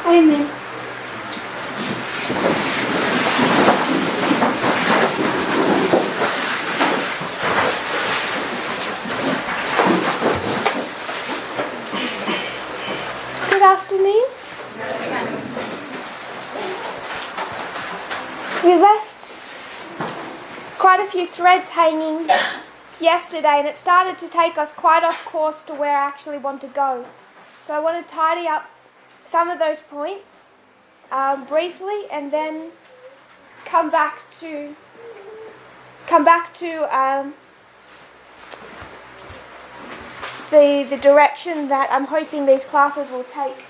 Amen. Good afternoon. We left quite a few threads hanging yesterday, and it started to take us quite off course to where I actually want to go. So I want to tidy up some of those points briefly, and then come back to the direction that I'm hoping these classes will take.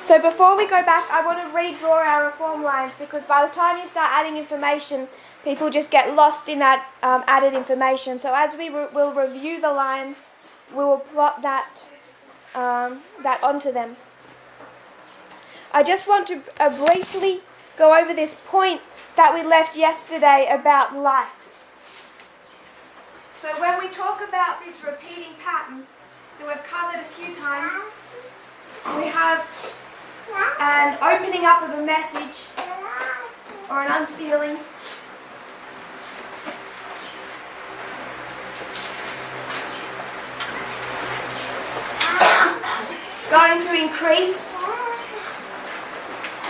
So before we go back, I want to redraw our reform lines, because by the time you start adding information, people just get lost in that added information. So as we will review the lines, we will plot that onto them. I just want to briefly go over this point that we left yesterday about light. So when we talk about this repeating pattern that we've covered a few times, we have an opening up of a message or an unsealing. Going to increase.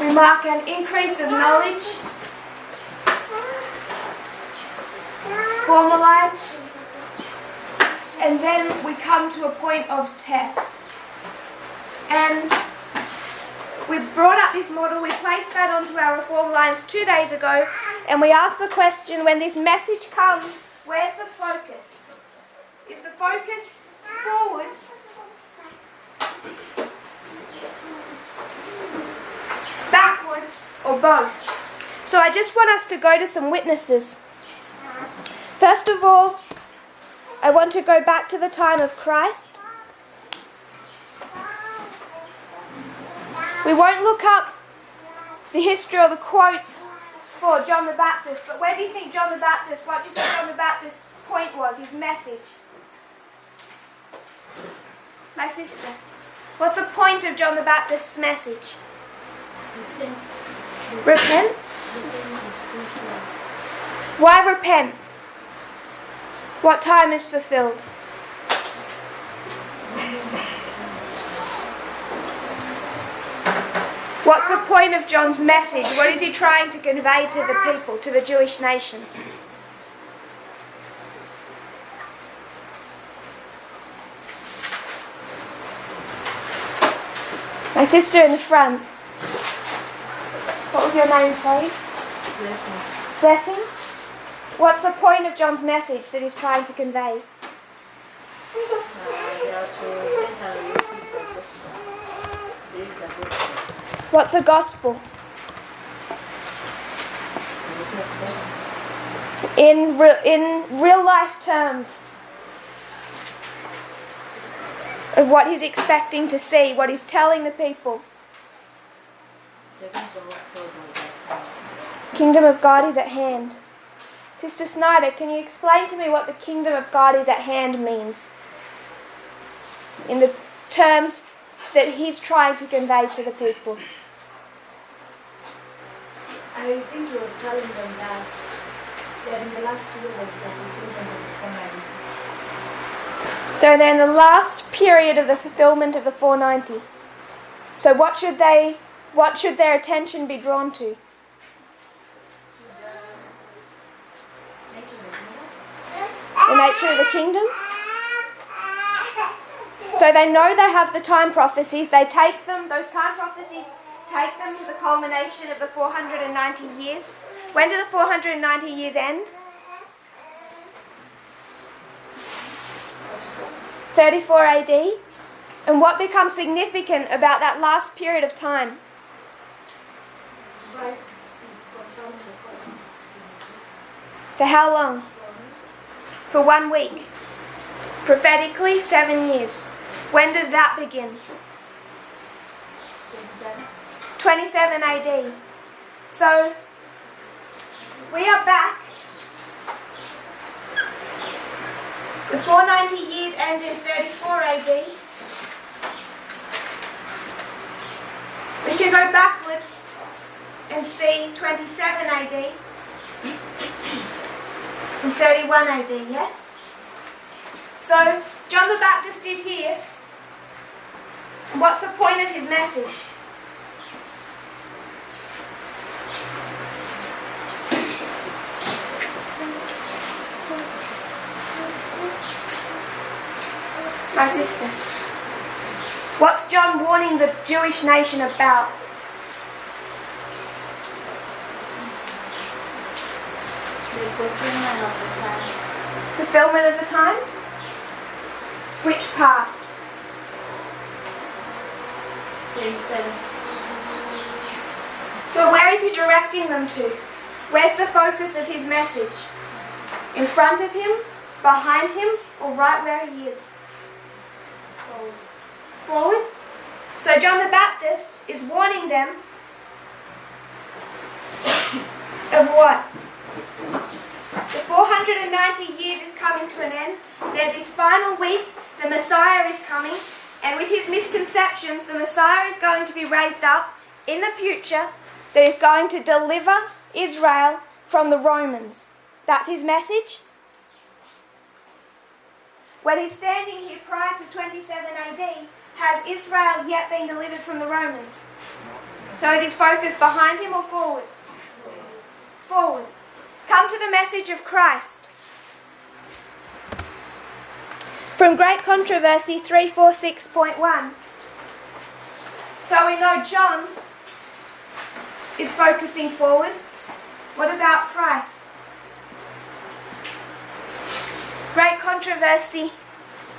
We mark an increase of knowledge. Formalize. And then we come to a point of test. And we brought up this model, we placed that onto our reform lines 2 days ago, and we asked the question, when this message comes, where's the focus? Is the focus forwards? Backwards, or both? So I just want us to go to some witnesses. First of all, I want to go back to the time of Christ. We won't look up the history or the quotes for John the Baptist, but where do you think John the Baptist, what do you think John the Baptist's point was, his message? My sister, what's the point of John the Baptist's message? Repent? Why repent? What time is fulfilled? What's the point of John's message? What is he trying to convey to the people, to the Jewish nation? My sister in the front. What was your name, sorry? Blessing. Blessing? What's the point of John's message that he's trying to convey? What's the gospel? In real life terms of what he's expecting to see, what he's telling the people. Kingdom of God is at hand. Sister Snyder, can you explain to me what the kingdom of God is at hand means? In the terms that he's trying to convey to the people. I think he was telling them that they're in the last period of the fulfillment of the 490. So they're in the last period of the fulfillment of the 490. So what should their attention be drawn to? The nature of the kingdom. So they know they have the time prophecies. They take them, those time prophecies, take them to the culmination of the 490 years. When do the 490 years end? 34 AD. And what becomes significant about that last period of time? For how long? For 1 week. Prophetically, 7 years. When does that begin? 27 AD. So, we are back. The 490 years ends in 34 AD. We can go backwards and see 27 AD and 31 AD, yes? So, John the Baptist is here. And what's the point of his message? My sister. What's John warning the Jewish nation about? The fulfillment of the time. Fulfillment of the time? Which part? 37. So where is he directing them to? Where's the focus of his message? In front of him? Behind him? Or right where he is? Forward? So John the Baptist is warning them of what? The 490 years is coming to an end. There's this final week, the Messiah is coming, and with his misconceptions, the Messiah is going to be raised up in the future that is going to deliver Israel from the Romans. That's his message. When he's standing here prior to 27 AD, has Israel yet been delivered from the Romans? So is his focus behind him or forward? Forward. Come to the message of Christ. From Great Controversy 346.1. So we know John is focusing forward. What about Christ? Great Controversy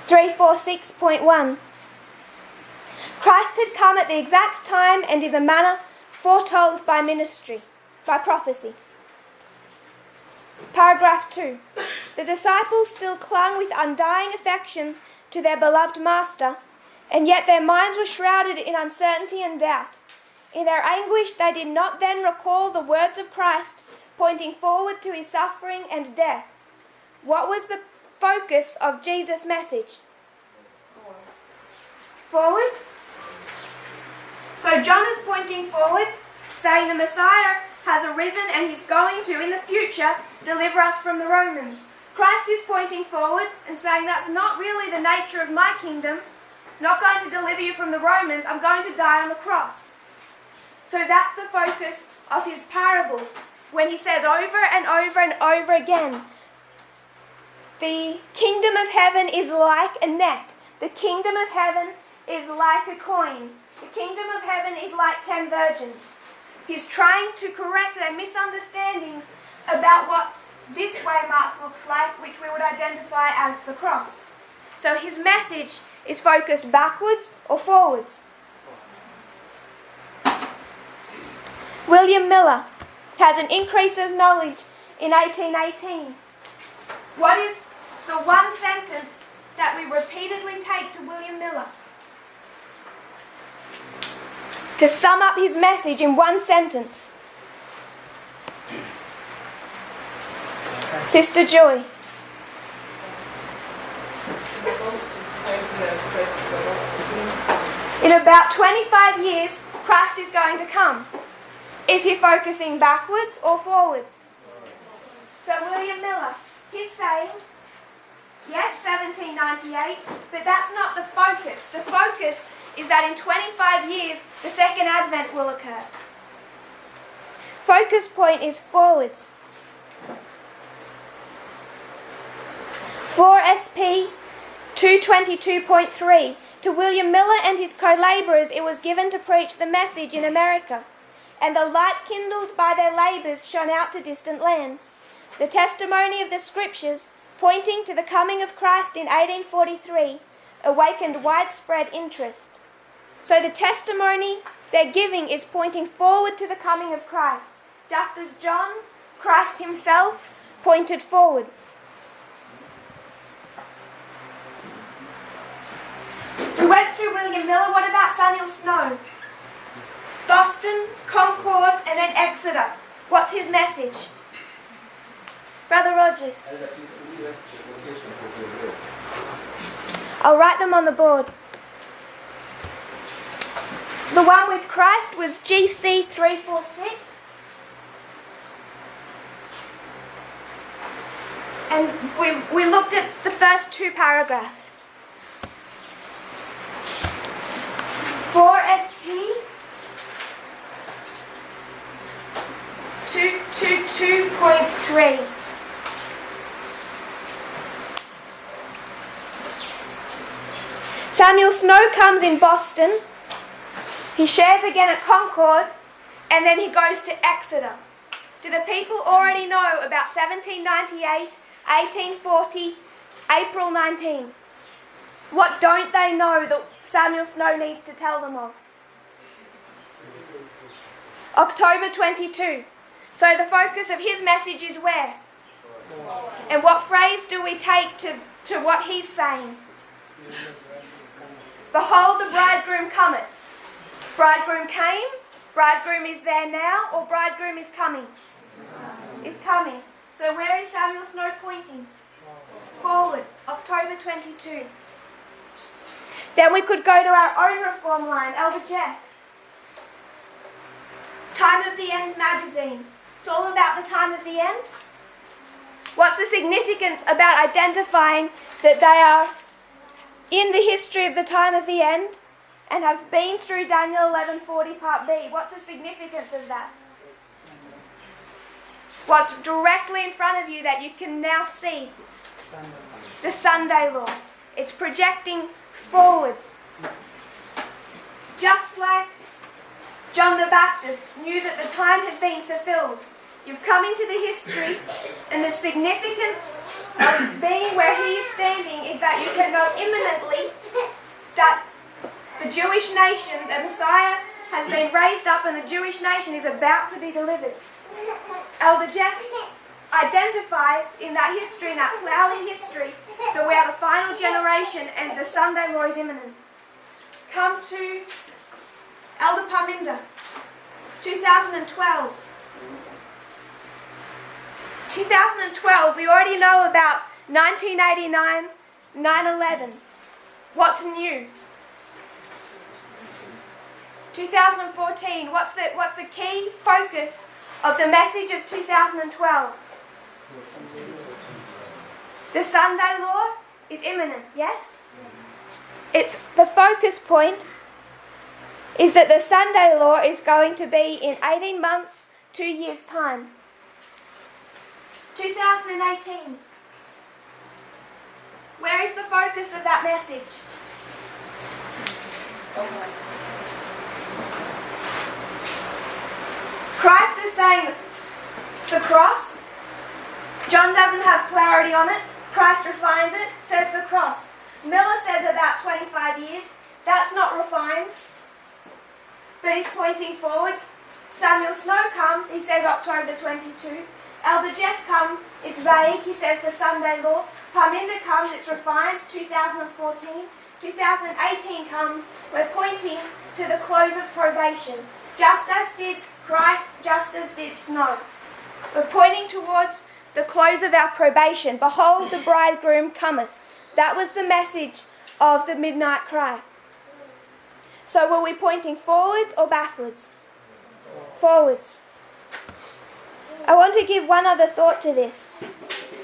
346.1. Christ had come at the exact time and in the manner foretold by prophecy. Paragraph 2. The disciples still clung with undying affection to their beloved Master, and yet their minds were shrouded in uncertainty and doubt. In their anguish, they did not then recall the words of Christ, pointing forward to his suffering and death. What was the focus of Jesus' message? Forward? So John is pointing forward, saying the Messiah has arisen and he's going to, in the future, deliver us from the Romans. Christ is pointing forward and saying that's not really the nature of my kingdom. I'm not going to deliver you from the Romans, I'm going to die on the cross. So that's the focus of his parables, when he says over and over and over again, the kingdom of heaven is like a net. The kingdom of heaven is like a coin. The kingdom of heaven is like 10 virgins. He's trying to correct their misunderstandings about what this way mark looks like, which we would identify as the cross. So his message is focused backwards or forwards. William Miller has an increase of knowledge in 1818. What is the one sentence that we repeatedly take to William Miller? To sum up his message in one sentence. Sister Joy. In about 25 years, Christ is going to come. Is he focusing backwards or forwards? So William Miller, he's saying, yes, 1798, but that's not the focus. The focus is that in 25 years, the second advent will occur. Focus point is forwards. 4SP 222.3. To William Miller and his co-labourers it was given to preach the message in America, and the light kindled by their labours shone out to distant lands. The testimony of the Scriptures, pointing to the coming of Christ in 1843, awakened widespread interest. So the testimony they're giving is pointing forward to the coming of Christ, just as John, Christ himself, pointed forward. We went through William Miller. What about Samuel Snow? Boston, Concord, and then Exeter. What's his message? Brother Rogers. I'll write them on the board. The one with Christ was GC 346. And we looked at the first two paragraphs. 4SP 222.3. Samuel Snow comes in Boston. He shares again at Concord, and then he goes to Exeter. Do the people already know about 1798, 1840, April 19? What don't they know that Samuel Snow needs to tell them of? October 22. So the focus of his message is where? And what phrase do we take to what he's saying? Behold, the bridegroom cometh. Bridegroom came, bridegroom is there now, or bridegroom is coming? Is coming. So where is Samuel Snow pointing? Forward, October 22. Then we could go to our own reform line, Elder Jeff. Time of the End magazine. It's all about the time of the end. What's the significance about identifying that they are in the history of the time of the end and have been through Daniel 11:40 part B? What's the significance of that? What's directly in front of you that you can now see? The Sunday law. It's projecting forwards. Just like John the Baptist knew that the time had been fulfilled. You've come into the history, and the significance of being where he is standing is that you can know imminently that the Jewish nation, the Messiah, has been raised up and the Jewish nation is about to be delivered. Elder Jeff identifies in that history, in that plowing history, that we are the final generation and the Sunday law is imminent. Come to Elder Parminder, 2012. 2012, we already know about 1989, 9/11. What's new? 2014, what's the key focus of the message of 2012? The Sunday law is imminent, yes? It's the focus point is that the Sunday law is going to be in 18 months, 2 years' time. 2018. Where is the focus of that message? Christ is saying the cross. John doesn't have clarity on it. Christ refines it, says the cross. Miller says about 25 years. That's not refined. But he's pointing forward. Samuel Snow comes, he says October 22. Elder Jeff comes, it's vague, he says the Sunday law. Parminder comes, it's refined, 2014. 2018 comes, we're pointing to the close of probation. Just as did Christ, just as did Snow. We're pointing towards the close of our probation. Behold, the bridegroom cometh. That was the message of the midnight cry. So were we pointing forwards or backwards? Forwards. I want to give one other thought to this.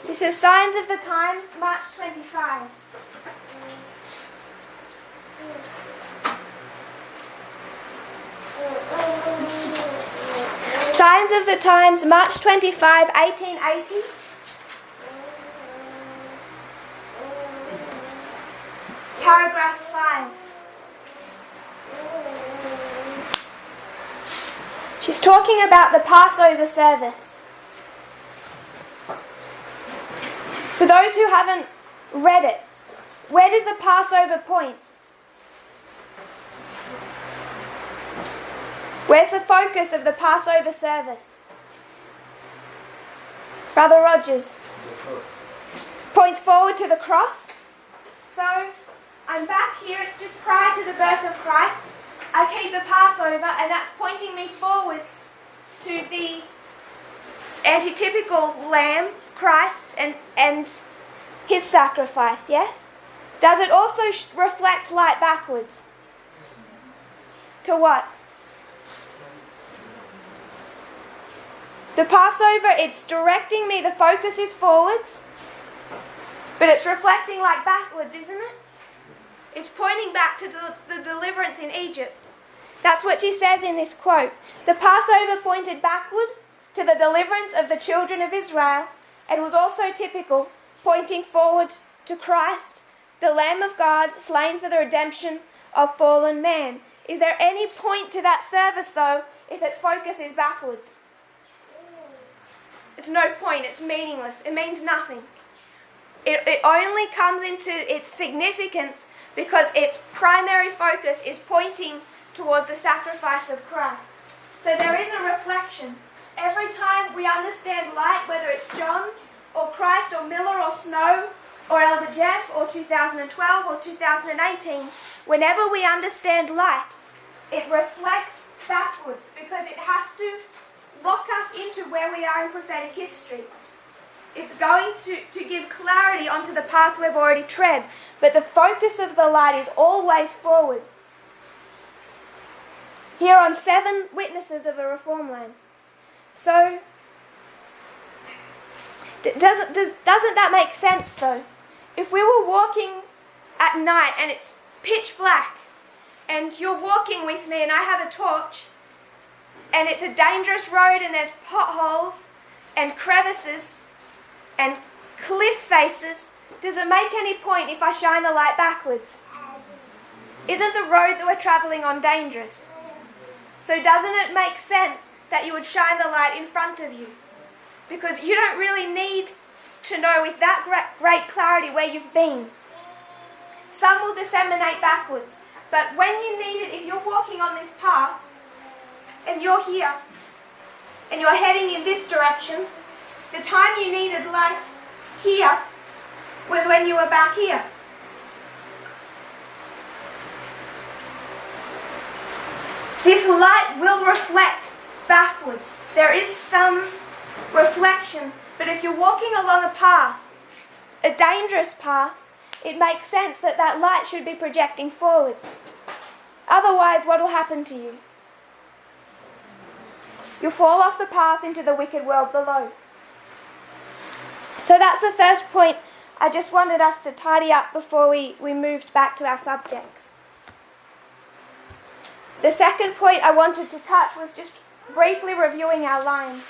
This is Signs of the Times, March 25. Signs of the Times, March 25, 1880. Paragraph 5. She's talking about the Passover service. For those who haven't read it, where does the Passover point? Where's the focus of the Passover service? Brother Rogers. Points forward to the cross. So, I'm back here, it's just prior to the birth of Christ. I keep the Passover, and that's pointing me forwards to the antitypical lamb, Christ, and his sacrifice, yes? Does it also reflect light backwards? to what? The Passover, it's directing me, the focus is forwards, but it's reflecting like backwards, isn't it? It's pointing back to the deliverance in Egypt. That's what she says in this quote. The Passover pointed backward to the deliverance of the children of Israel and was also typical, pointing forward to Christ, the Lamb of God, slain for the redemption of fallen man. Is there any point to that service, though, if its focus is backwards? It's no point. It's meaningless. It means nothing. It only comes into its significance because its primary focus is pointing towards the sacrifice of Christ. So there is a reflection. Every time we understand light, whether it's John or Christ or Miller or Snow or Elder Jeff or 2012 or 2018, whenever we understand light, it reflects backwards because it has to lock us into where we are in prophetic history. It's going to give clarity onto the path we've already tread, but the focus of the light is always forward. Here on 7 witnesses of a reform land. So, doesn't that make sense though? If we were walking at night and it's pitch black, and you're walking with me and I have a torch, and it's a dangerous road and there's potholes and crevices and cliff faces, does it make any point if I shine the light backwards? Isn't the road that we're travelling on dangerous? So doesn't it make sense that you would shine the light in front of you? Because you don't really need to know with that great clarity where you've been. Some will disseminate backwards, but when you need it, if you're walking on this path, and you're here, and you're heading in this direction, the time you needed light here was when you were back here. This light will reflect backwards. There is some reflection, but if you're walking along a path, a dangerous path, it makes sense that that light should be projecting forwards. Otherwise, what will happen to you? You'll fall off the path into the wicked world below. So that's the first point I just wanted us to tidy up before we moved back to our subjects. The second point I wanted to touch was just briefly reviewing our lines.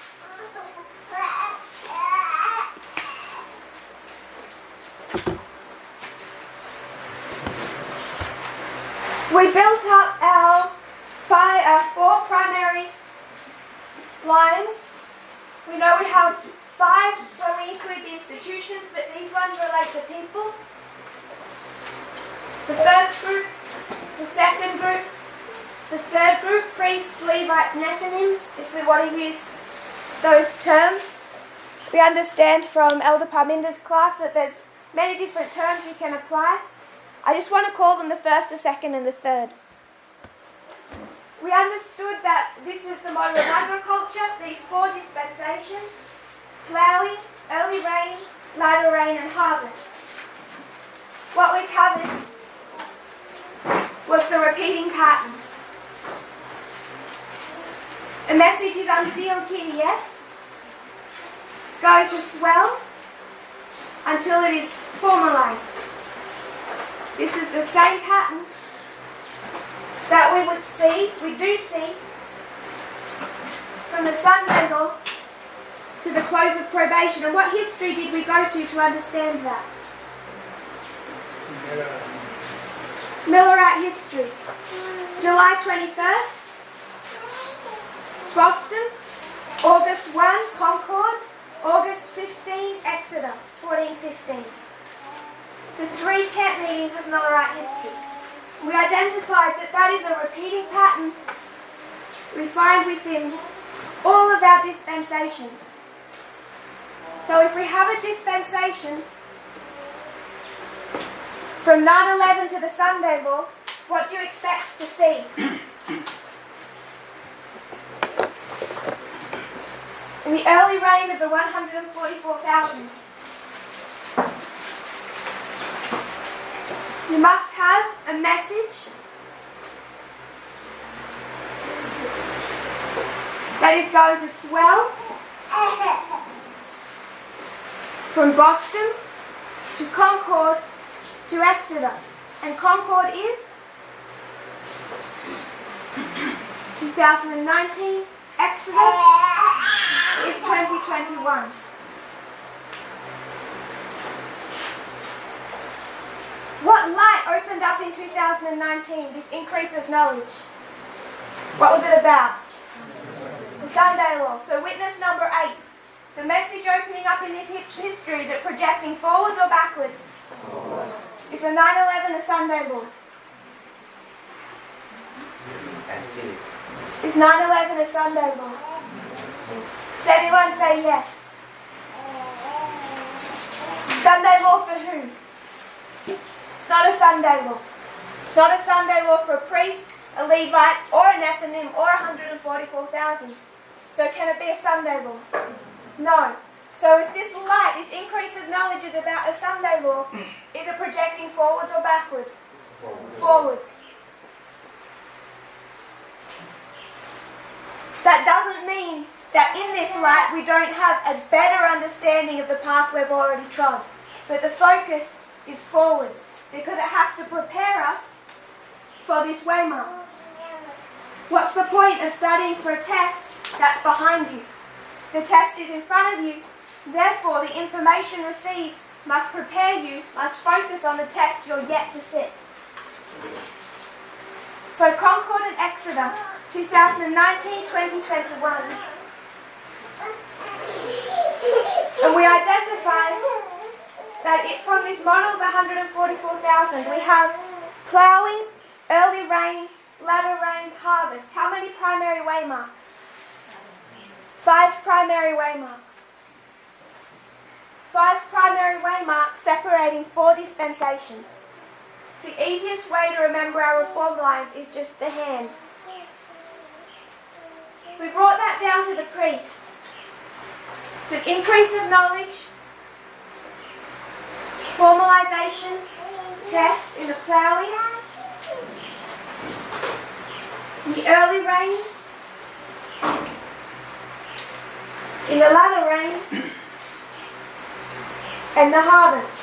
We built up our 4 primary lines. We know we have 5 when we include the institutions, but these ones relate to people. The first group, the second group, the third group, priests, Levites, Nethnims, if we want to use those terms. We understand from Elder Parminder's class that there's many different terms you can apply. I just want to call them the first, the second, and the third. We understood that this is the model of agriculture, these 4 dispensations: ploughing, early rain, latter rain, and harvest. What we covered was the repeating pattern. The message is unsealed here, yes? It's going to swell until it is formalized. This is the same pattern that we do see from the sun angle to the close of probation. And what history did we go to understand that? Millerite history. July 21st, Boston. August 1, Concord. August 15, Exeter, 1415. The 3 camp meetings of Millerite history. We identified that that is a repeating pattern we find within all of our dispensations. So if we have a dispensation from 9/11 to the Sunday Law, what do you expect to see? In the early reign of the 144,000, you must have a message that is going to swell from Boston to Concord to Exeter. And Concord is 2019. Exeter is 2021. What light opened up in 2019, this increase of knowledge? What was it about? The Sunday law. So witness number 8. The message opening up in this history, is it projecting forwards or backwards? Forward. Is the 9/11 a Sunday law? Is 9/11 a Sunday law? Does everyone say yes? Sunday law for whom? It's not a Sunday law. It's not a Sunday law for a priest, a Levite, or a Nethinim, or 144,000. So can it be a Sunday law? No. So if this light, this increase of knowledge is about a Sunday law, is it projecting forwards or backwards? Forwards. That doesn't mean that in this light we don't have a better understanding of the path we've already trod. But the focus is forwards, because it has to prepare us for this waymark. What's the point of studying for a test that's behind you? The test is in front of you, therefore the information received must prepare you, must focus on the test you're yet to sit. So Concord and Exeter, 2019-2021. And we identify that from this model of 144,000, we have ploughing, early rain, latter rain, harvest. How many primary waymarks? 5 primary waymarks. 5 primary waymarks separating 4 dispensations. The easiest way to remember our reform lines is just the hand. We brought that down to the priests. It's an increase of knowledge, formalization, test in the ploughing, in the early rain, in the latter rain, and the harvest.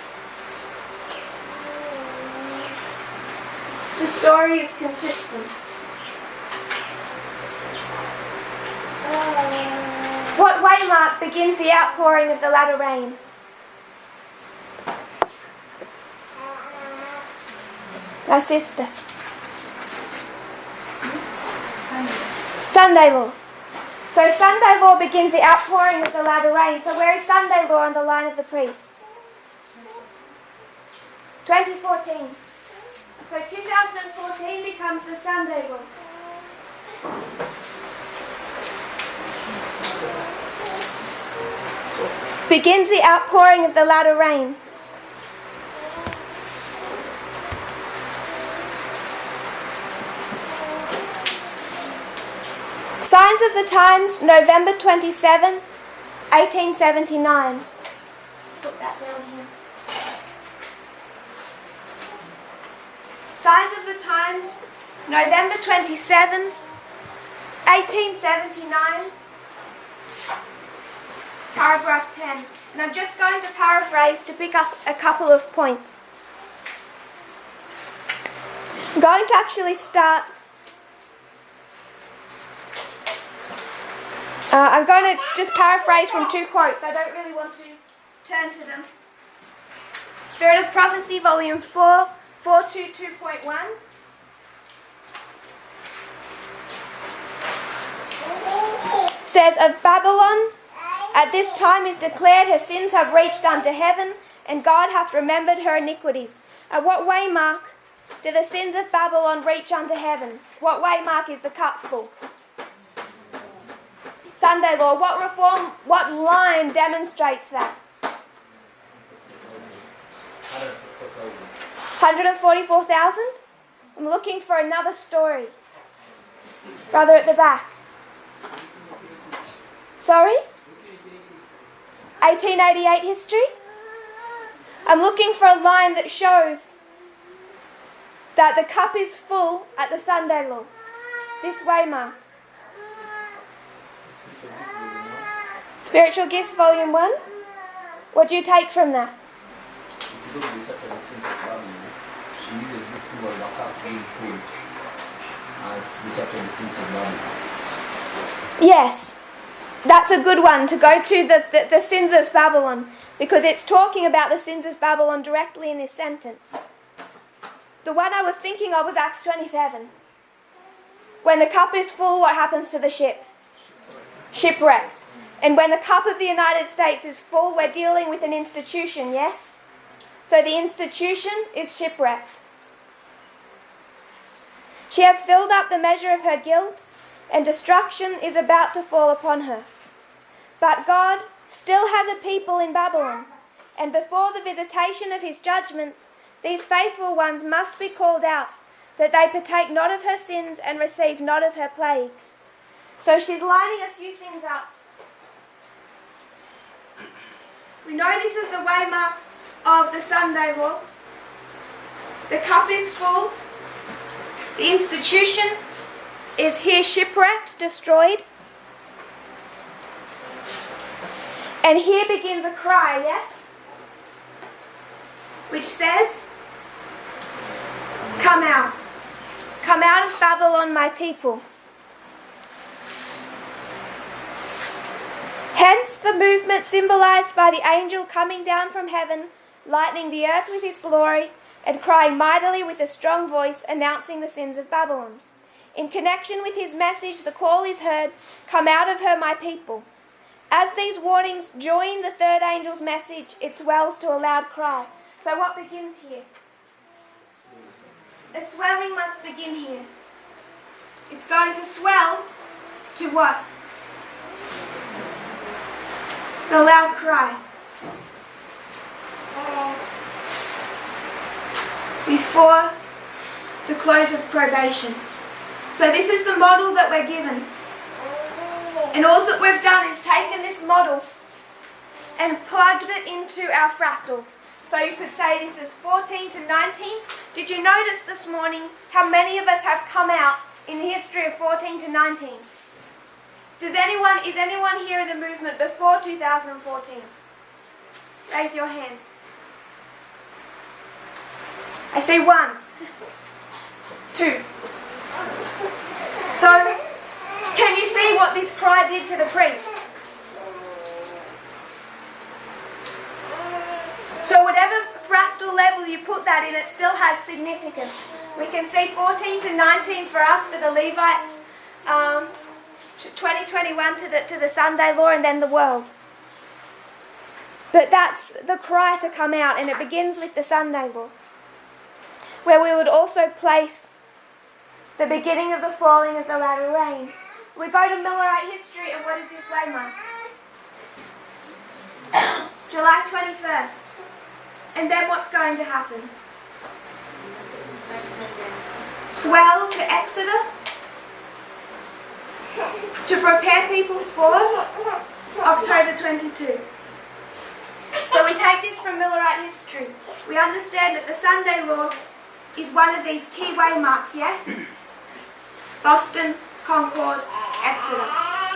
The story is consistent. What waymark begins the outpouring of the latter rain? My sister. Sunday law. So Sunday law begins the outpouring of the latter rain. So where is Sunday law on the line of the priests? 2014. So 2014 becomes the Sunday law. Begins the outpouring of the latter rain. Signs of the Times, November 27, 1879. Put that down here. Signs of the Times, November 27, 1879, paragraph 10. And I'm just going to paraphrase to pick up a couple of points. I'm going to actually start. I'm going to just paraphrase from 2 quotes. I don't really want to turn to them. Spirit of Prophecy, Volume 4, 422.1. Says, of Babylon, at this time is declared her sins have reached unto heaven, and God hath remembered her iniquities. At what waymark do the sins of Babylon reach unto heaven? What waymark is the cup full? Sunday law. What reform, what line demonstrates that? 144,000? I'm looking for another story. Brother at the back. Sorry? 1888 history? I'm looking for a line that shows that the cup is full at the Sunday law. This waymark. Spiritual Gifts, Volume 1. What do you take from that? If you look at the chapter of the sins of Babylon, she uses this symbol of Akaf being full at the chapter of the sins of Babylon. Yes, that's a good one to go to the sins of Babylon, because it's talking about the sins of Babylon directly in this sentence. The one I was thinking of was Acts 27. When the cup is full, what happens to the ship? Shipwrecked. And when the cup of the United States is full, we're dealing with an institution, yes? So the institution is shipwrecked. She has filled up the measure of her guilt, and destruction is about to fall upon her. But God still has a people in Babylon, and before the visitation of his judgments, these faithful ones must be called out, that they partake not of her sins and receive not of her plagues. So she's lining a few things up. We know this is the waymark of the Sunday law. The cup is full. The institution is here shipwrecked, destroyed. And here begins a cry, yes? Which says, "Come out. Come out of Babylon, my people." Hence the movement symbolized by the angel coming down from heaven, lightening the earth with his glory, and crying mightily with a strong voice, announcing the sins of Babylon. In connection with his message, the call is heard, "Come out of her, my people." As these warnings join the third angel's message, it swells to a loud cry. So what begins here? A swelling must begin here. It's going to swell to what? The loud cry. Before the close of probation. So this is the model that we're given. And all that we've done is taken this model and plugged it into our fractals. So you could say this is 14 to 19. Did you notice this morning how many of us have come out in the history of 14 to 19? Is anyone here in the movement before 2014? Raise your hand. I say 1, 2. So, can you see what this cry did to the priests? So whatever fractal level you put that in, it still has significance. We can see 14 to 19 for us, for the Levites, 2021 to the Sunday law, and then the world. But that's the cry to come out, and it begins with the Sunday law, where we would also place the beginning of the falling of the latter rain. We go to Millerite history, and what is this waymark? July 21st. And then what's going to happen? Swell to Exeter, to prepare people for October 22. So we take this from Millerite history. We understand that the Sunday law is one of these key waymarks, yes? Boston, Concord, Exeter.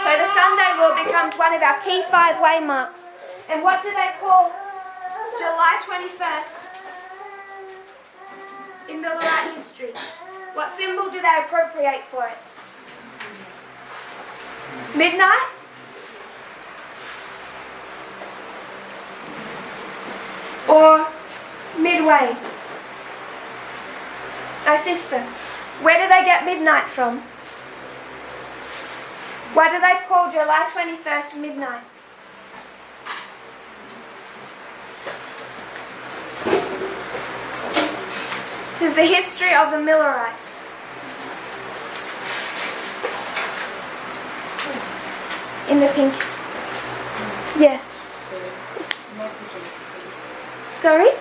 So the Sunday law becomes one of our key 5 waymarks. And what do they call July 21st in Millerite history? What symbol do they appropriate for it? Midnight? Or midway? So sister, where do they get midnight from? Why do they call July 21st midnight? This is the history of the Millerites. In the pink. Yes. Sorry?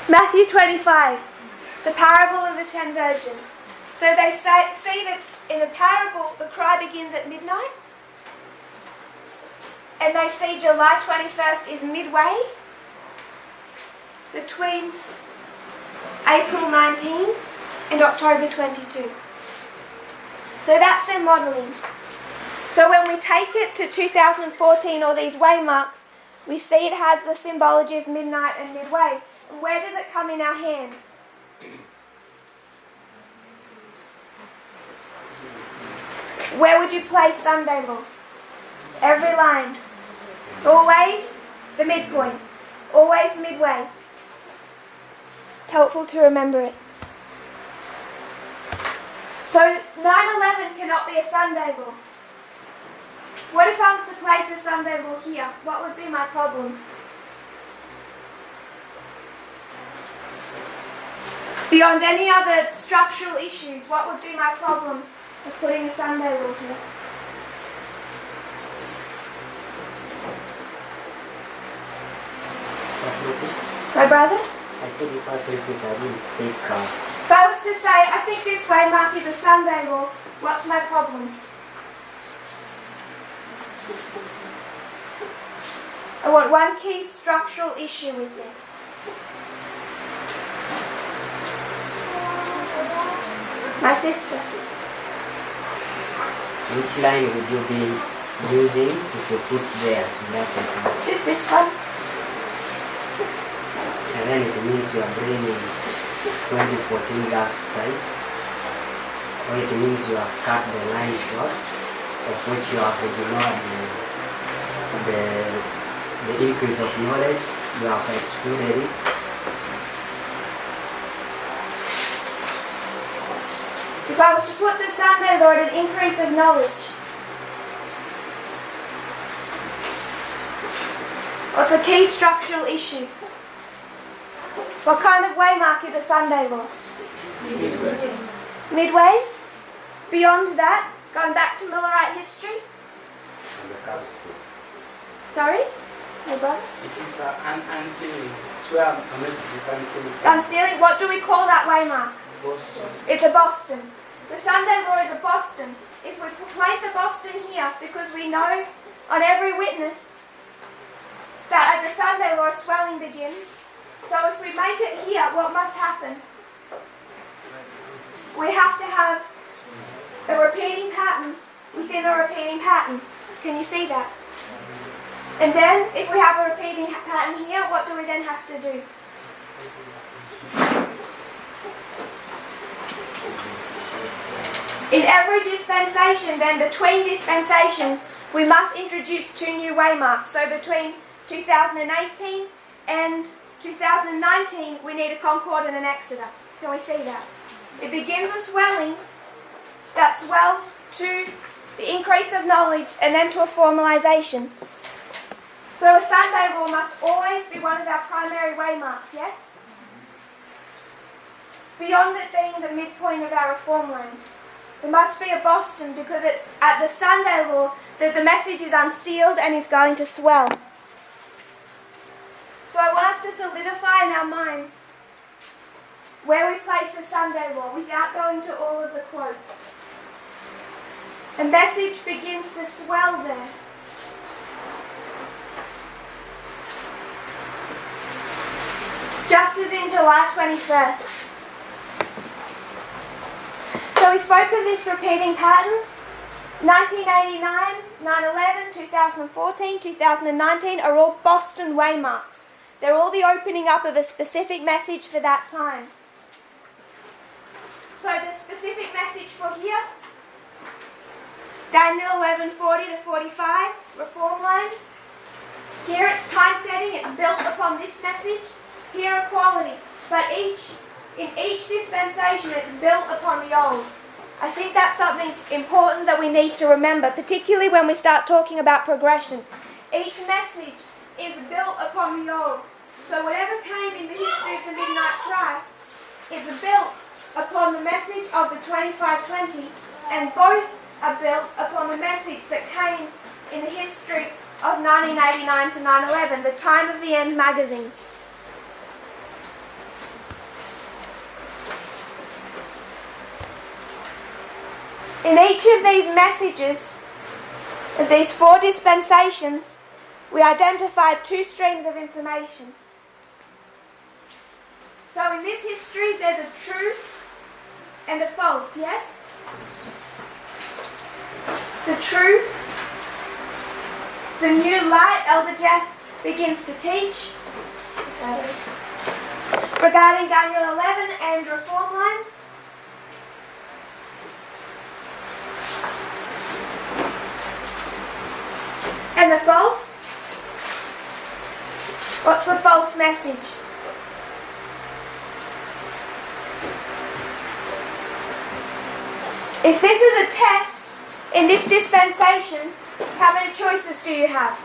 Matthew 25. The parable of the 10 virgins. So they see that in the parable the cry begins at midnight. And they see July 21st is midway between April 19 and October 22. So that's their modelling. So when we take it to 2014 or these waymarks, we see it has the symbology of midnight and midway. And where does it come in our hand? Where would you place Sunday law? Every line. Always the midpoint. Always midway. It's helpful to remember it. So 9/11 cannot be a Sunday law. What if I was to place a Sunday law here? What would be my problem? Beyond any other structural issues, what would be my problem with putting a Sunday law here? My brother? I said if I said it, I didn't take If I was to say, I think this waymark is a Sunday law, what's my problem? I want one key structural issue with this. My sister. Which line would you be using if you put there so that Just this one. and then it means you are bringing 2014 that side, or it means you have cut the line short, of which you have ignored the increase of knowledge, you have excluded it. If I was to put the Sunday law at an increase of knowledge, what's a key structural issue? What kind of waymark is a Sunday law? Midway. Midway? Beyond that, going back to Millerite history? Sorry? My brother? It is unsealing. It's where a message is unsealing. It's unsealing. What do we call that waymark? Boston. It's a Boston. The Sunday law is a Boston. If we place a Boston here, because we know on every witness that at the Sunday law swelling begins, so if we make it here, what must happen? We have to have a repeating pattern within a repeating pattern. Can you see that? And then, if we have a repeating pattern here, what do we then have to do? In every dispensation, then, between dispensations, we must introduce two new waymarks. So between 2018 and 2019, we need a concord and an exeter. Can we see that? It begins a swelling that swells to the increase of knowledge and then to a formalization. So a Sunday law must always be one of our primary waymarks, yes? Beyond it being the midpoint of our reform line. There must be a Boston because it's at the Sunday law that the message is unsealed and is going to swell. So I want us to solidify in our minds where we place the Sunday law without going to all of the quotes. A message begins to swell there. Just as in July 21st. So we spoke of this repeating pattern. 1989, 9/11, 2014, 2019 are all Boston waymarks. They're all the opening up of a specific message for that time. So the specific message for here, Daniel 11:40 to 45, reform lines. Here it's time setting, it's built upon this message. Here equality, but in each dispensation it's built upon the old. I think that's something important that we need to remember, particularly when we start talking about progression. Each message is built upon the old. So whatever came in the history of the Midnight Cry is built upon the message of the 2520, and both are built upon the message that came in the history of 1989 to 9/11, the Time of the End magazine. In each of these messages, of these four dispensations, we identified two streams of information. So in this history, there's a true and a false, yes? The true the new light, Elder Jeff begins to teach regarding Daniel 11 and reform lines. And the false? What's the false message? If this is a test in this dispensation, how many choices do you have?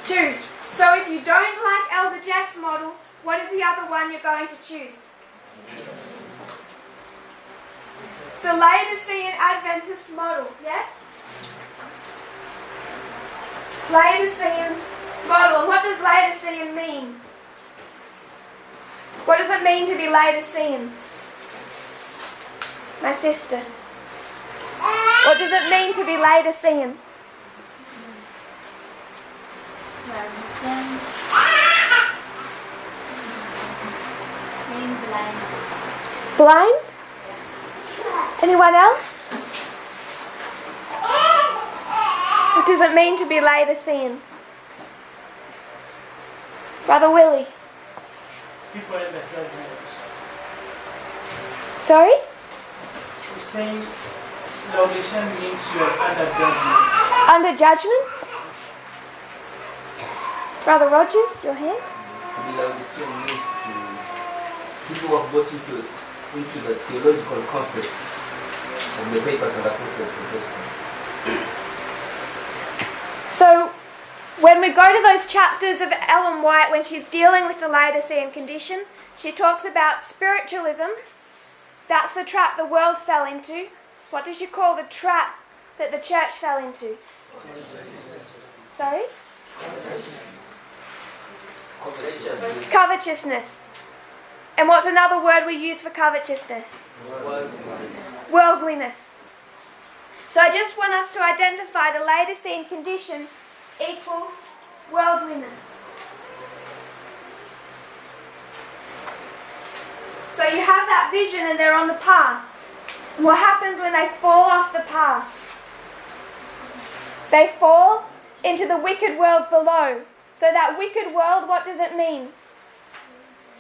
2. So if you don't like Elder Jeff's model, what is the other one you're going to choose? It's the Laodicean Adventist model, yes? Laodicean model. And what does Laodicean mean? What does it mean to be Laodicean? My sister. What does it mean to be Laodicean? Blind? Anyone else? What does it mean to be Laodicean? Brother Willie. People in the judgment. Sorry? Saying Laodicean means you are under judgment. Under judgment? Brother Rogers, your hand? To be Laodicean means to people who have got into the theological concepts of the papers and apostles of the Testament. So, when we go to those chapters of Ellen White, when she's dealing with the Laodicean condition, she talks about spiritualism. That's the trap the world fell into. What does she call the trap that the church fell into? Sorry? Covetousness. And what's another word we use for covetousness? Worldliness. So I just want us to identify the Laodicean condition equals worldliness. So you have that vision and they're on the path. And what happens when they fall off the path? They fall into the wicked world below. So that wicked world, what does it mean?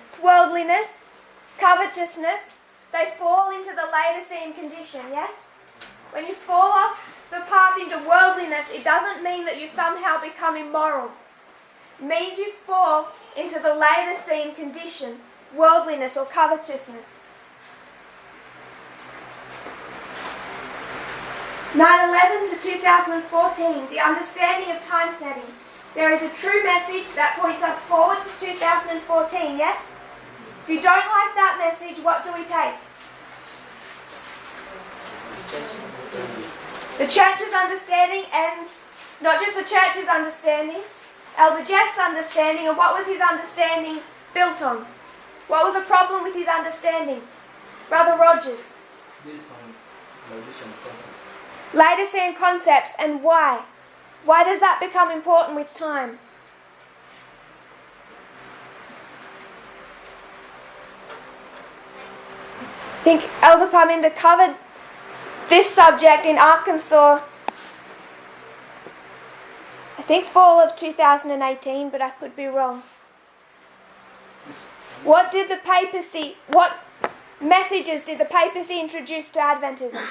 It's worldliness, covetousness. They fall into the Laodicean condition, yes? When you fall off the path into worldliness, it doesn't mean that you somehow become immoral. It means you fall into the Laodicean condition, worldliness or covetousness. 9/11 to 2014, the understanding of time setting. There is a true message that points us forward to 2014, yes? If you don't like that message, what do we take? The church's understanding, and not just the church's understanding, Elder Jeff's understanding. And what was his understanding built on? What was the problem with his understanding? Brother Rogers. Built on Laodicean concepts. Laodicean concepts, and why? Why does that become important with time? I think Elder Parminder covered this subject in Arkansas, I think fall of 2018, but I could be wrong. What messages did the papacy introduce to Adventism?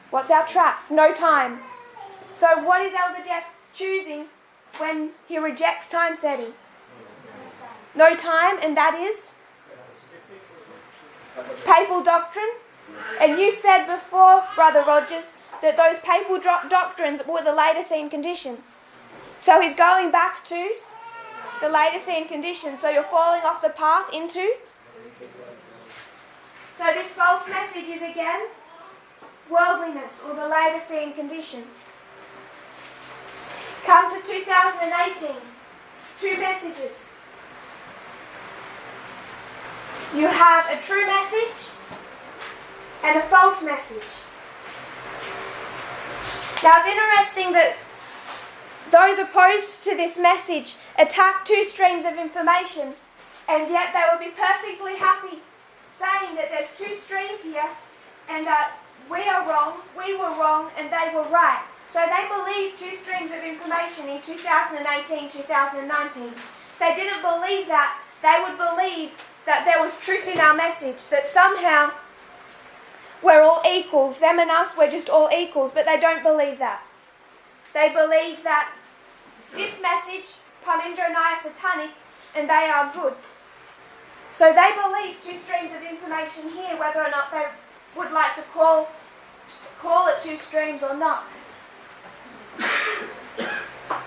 What's our traps? No time. So what is Elder Jeff choosing when he rejects time setting? No time, and that is papal doctrine. And you said before, Brother Rogers, that those papal doctrines were the Laodicean condition. So he's going back to the Laodicean condition. So you're falling off the path into. So this false message is again worldliness or the Laodicean condition. Come to 2018. Two messages. You have a true message and a false message. Now it's interesting that those opposed to this message attack two streams of information, and yet they would be perfectly happy saying that there's two streams here and that we are wrong, we were wrong, and they were right. So they believed two streams of information in 2018, 2019. If they didn't believe that, they would believe that there was truth in our message, that somehow we're all equals, them and us, we're just all equals, but they don't believe that. They believe that this message, Parmindra and I are satanic, and they are good. So they believe two streams of information here, whether or not they would like to call it two streams or not.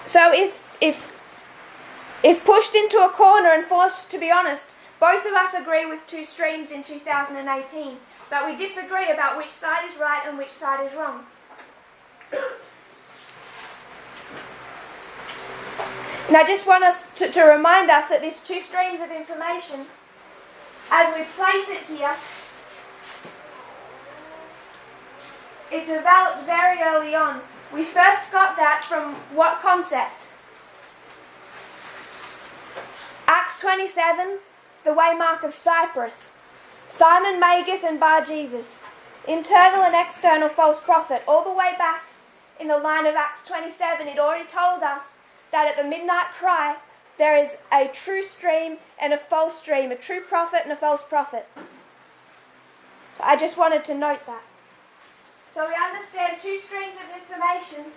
So if pushed into a corner and forced to be honest, both of us agree with two streams in 2018, but we disagree about which side is right and which side is wrong. And I just want us to remind us that these two streams of information, as we place it here, it developed very early on. We first got that from what concept? Acts 27, the waymark of Cyprus. Simon Magus and Bar Jesus. Internal and external false prophet. All the way back in the line of Acts 27, it already told us that at the midnight cry, there is a true stream and a false stream, a true prophet and a false prophet. So I just wanted to note that. So we understand two streams of information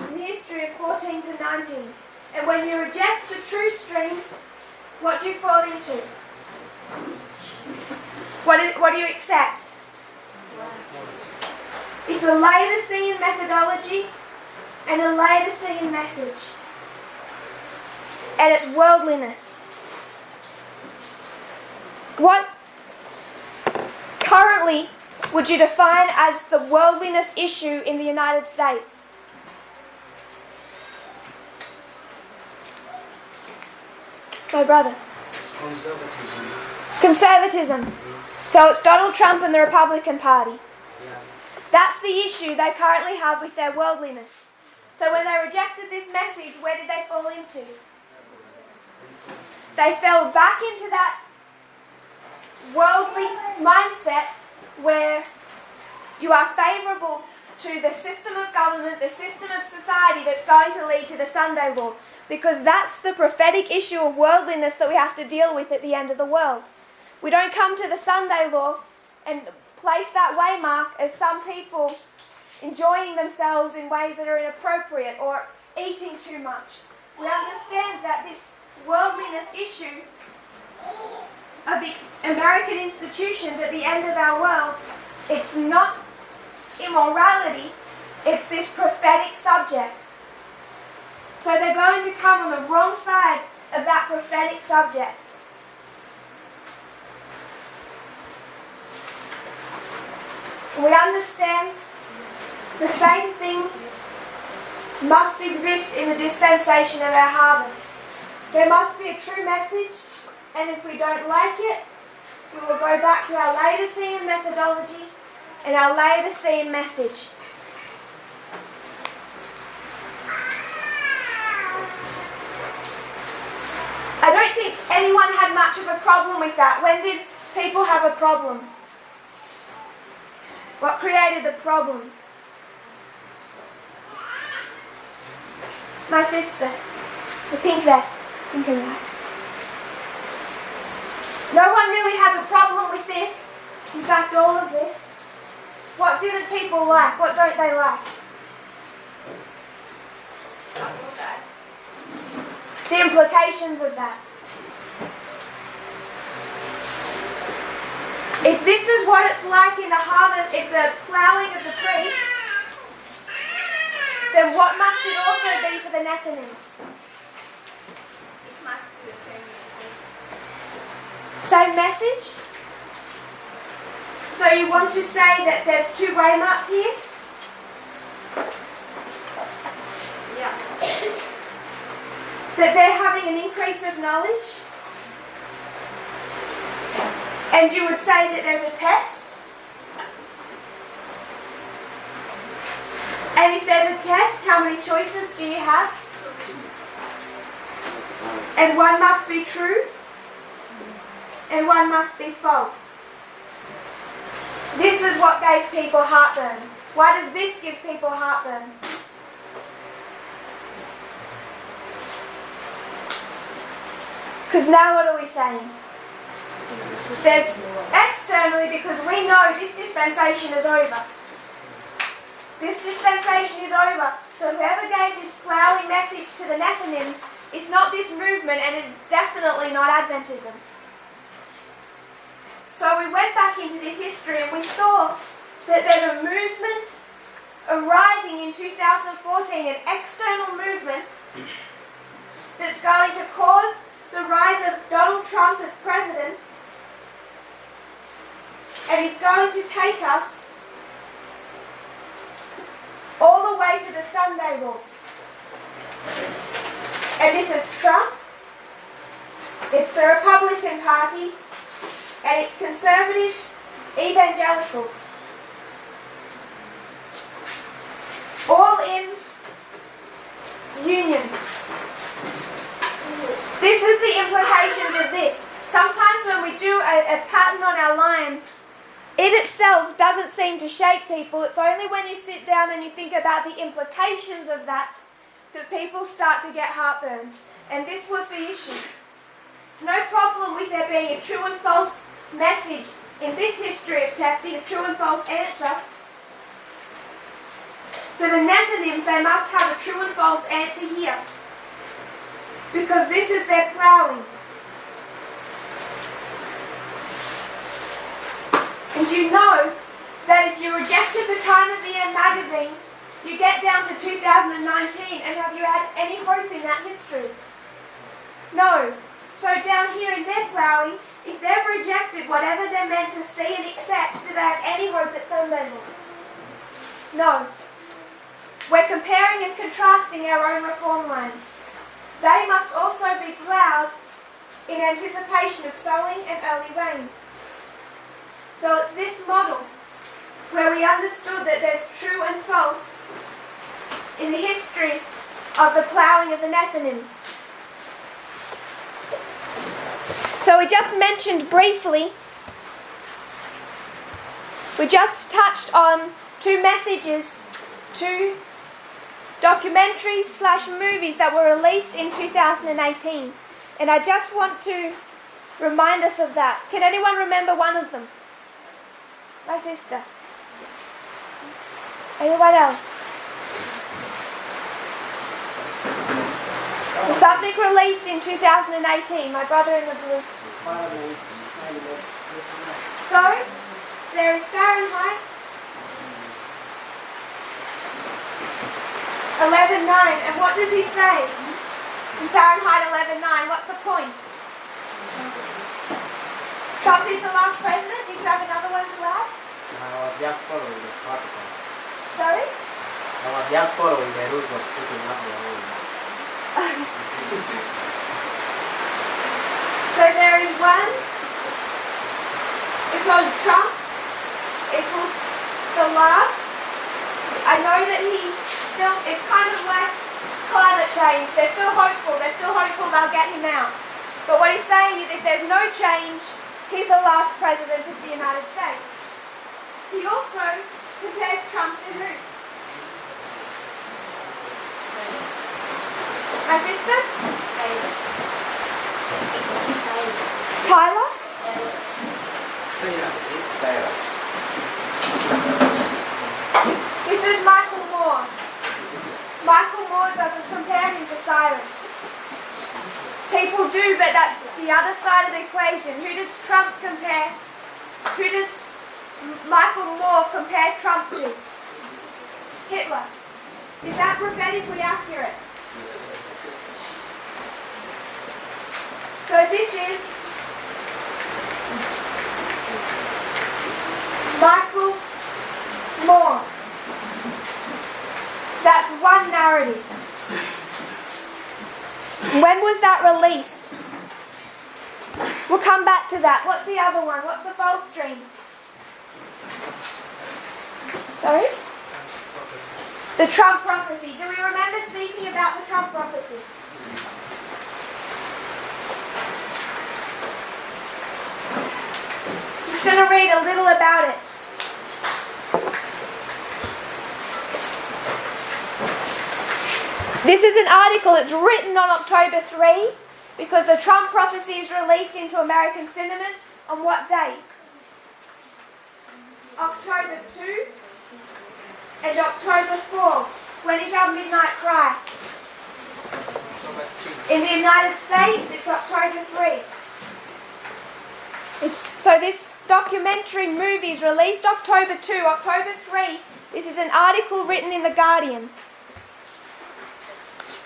in the history of 14 to 19. And when you reject the true stream, what do you fall into? What do you accept? It's a Laodicean methodology and a Laodicean message. And it's worldliness. What currently would you define as the worldliness issue in the United States? My brother. It's conservatism. Conservatism. So it's Donald Trump and the Republican Party. Yeah. That's the issue they currently have with their worldliness. So when they rejected this message, where did they fall into? They fell back into that worldly mindset where you are favourable to the system of government, the system of society that's going to lead to the Sunday law. Because that's the prophetic issue of worldliness that we have to deal with at the end of the world. We don't come to the Sunday law and place that waymark as some people enjoying themselves in ways that are inappropriate or eating too much. We understand that this worldliness issue of the American institutions at the end of our world, it's not immorality, it's this prophetic subject. So they're going to come on the wrong side of that prophetic subject. We understand the same thing must exist in the dispensation of our harvest. There must be a true message, and if we don't like it, we will go back to our Laodicean methodology and our Laodicean message. I don't think anyone had much of a problem with that. When did people have a problem? What created the problem? My sister, the pink vest, pink and white. No one really has a problem with this. In fact, all of this. What didn't people like? What don't they like? The implications of that. If this is what it's like in the harvest, if the ploughing of the priests, then what must it also be for the Nethnims? It must be the same message. Same message? So you want to say that there's two waymarks here? Yeah. That they're having an increase of knowledge? And you would say that there's a test? And if there's a test, how many choices do you have? And one must be true, and one must be false. This is what gave people heartburn. Why does this give people heartburn? Because now what are we saying? There's externally, because we know this dispensation is over. This dispensation is over. So whoever gave this ploughing message to the Nethnims, it's not this movement, and it's definitely not Adventism. So we went back into this history and we saw that there's a movement arising in 2014, an external movement that's going to cause the rise of Donald Trump as president, and he's going to take us all the way to the Sunday Law. And this is Trump, it's the Republican Party, and it's conservative evangelicals. All in union. This is the implications of this. Sometimes when we do a pattern on our lines, it itself doesn't seem to shake people. It's only when you sit down and you think about the implications of that people start to get heartburn. And this was the issue. There's no problem with there being a true and false message in this history of testing, a true and false answer. For the Nethnims, they must have a true and false answer here, because this is their ploughing. And you know that if you rejected the Time of the End magazine, you get down to 2019, and have you had any hope in that history? No. So down here in their ploughing, if they've rejected whatever they're meant to see and accept, do they have any hope at some level? No. We're comparing and contrasting our own reform lines. They must also be ploughed in anticipation of sowing and early rain. So it's this model where we understood that there's true and false in the history of the ploughing of the Nethnims. So we just mentioned briefly, we just touched on two messages, two documentaries / movies that were released in 2018. And I just want to remind us of that. Can anyone remember one of them? My sister. Anyone else? Something released in 2018, my brother in the blue. So, there is Fahrenheit 11:9, and what does he say in Fahrenheit 11:9? What's the point? Trump is the last president. Did you have another one to add? I was just following the protocol. Sorry? I was just following the rules of putting up your own. So there is one. It's on Trump equals the last. I know that it's kind of like climate change. They're still hopeful they'll get him out. But what he's saying is if there's no change, he's the last president of the United States. He also compares Trump to who? My sister? Tyler? This is Michael Moore. Michael Moore doesn't compare him to Cyrus. People do, but that's the other side of the equation. Who does Trump compare? Who does Michael Moore compare Trump to? Hitler. Is that prophetically accurate? So this is Michael Moore. That's one narrative. When was that released? We'll come back to that. What's the other one? What's the false stream? Sorry? The Trump prophecy. Do we remember speaking about the Trump prophecy? Just going to read a little about it. This is an article. It's written on October 3, Because the Trump prophecy is released into American cinemas on what day? October 2 and October 4. When is our midnight cry? In the United States, it's October 3. So this documentary movie is released October 2, October 3. This is an article written in The Guardian.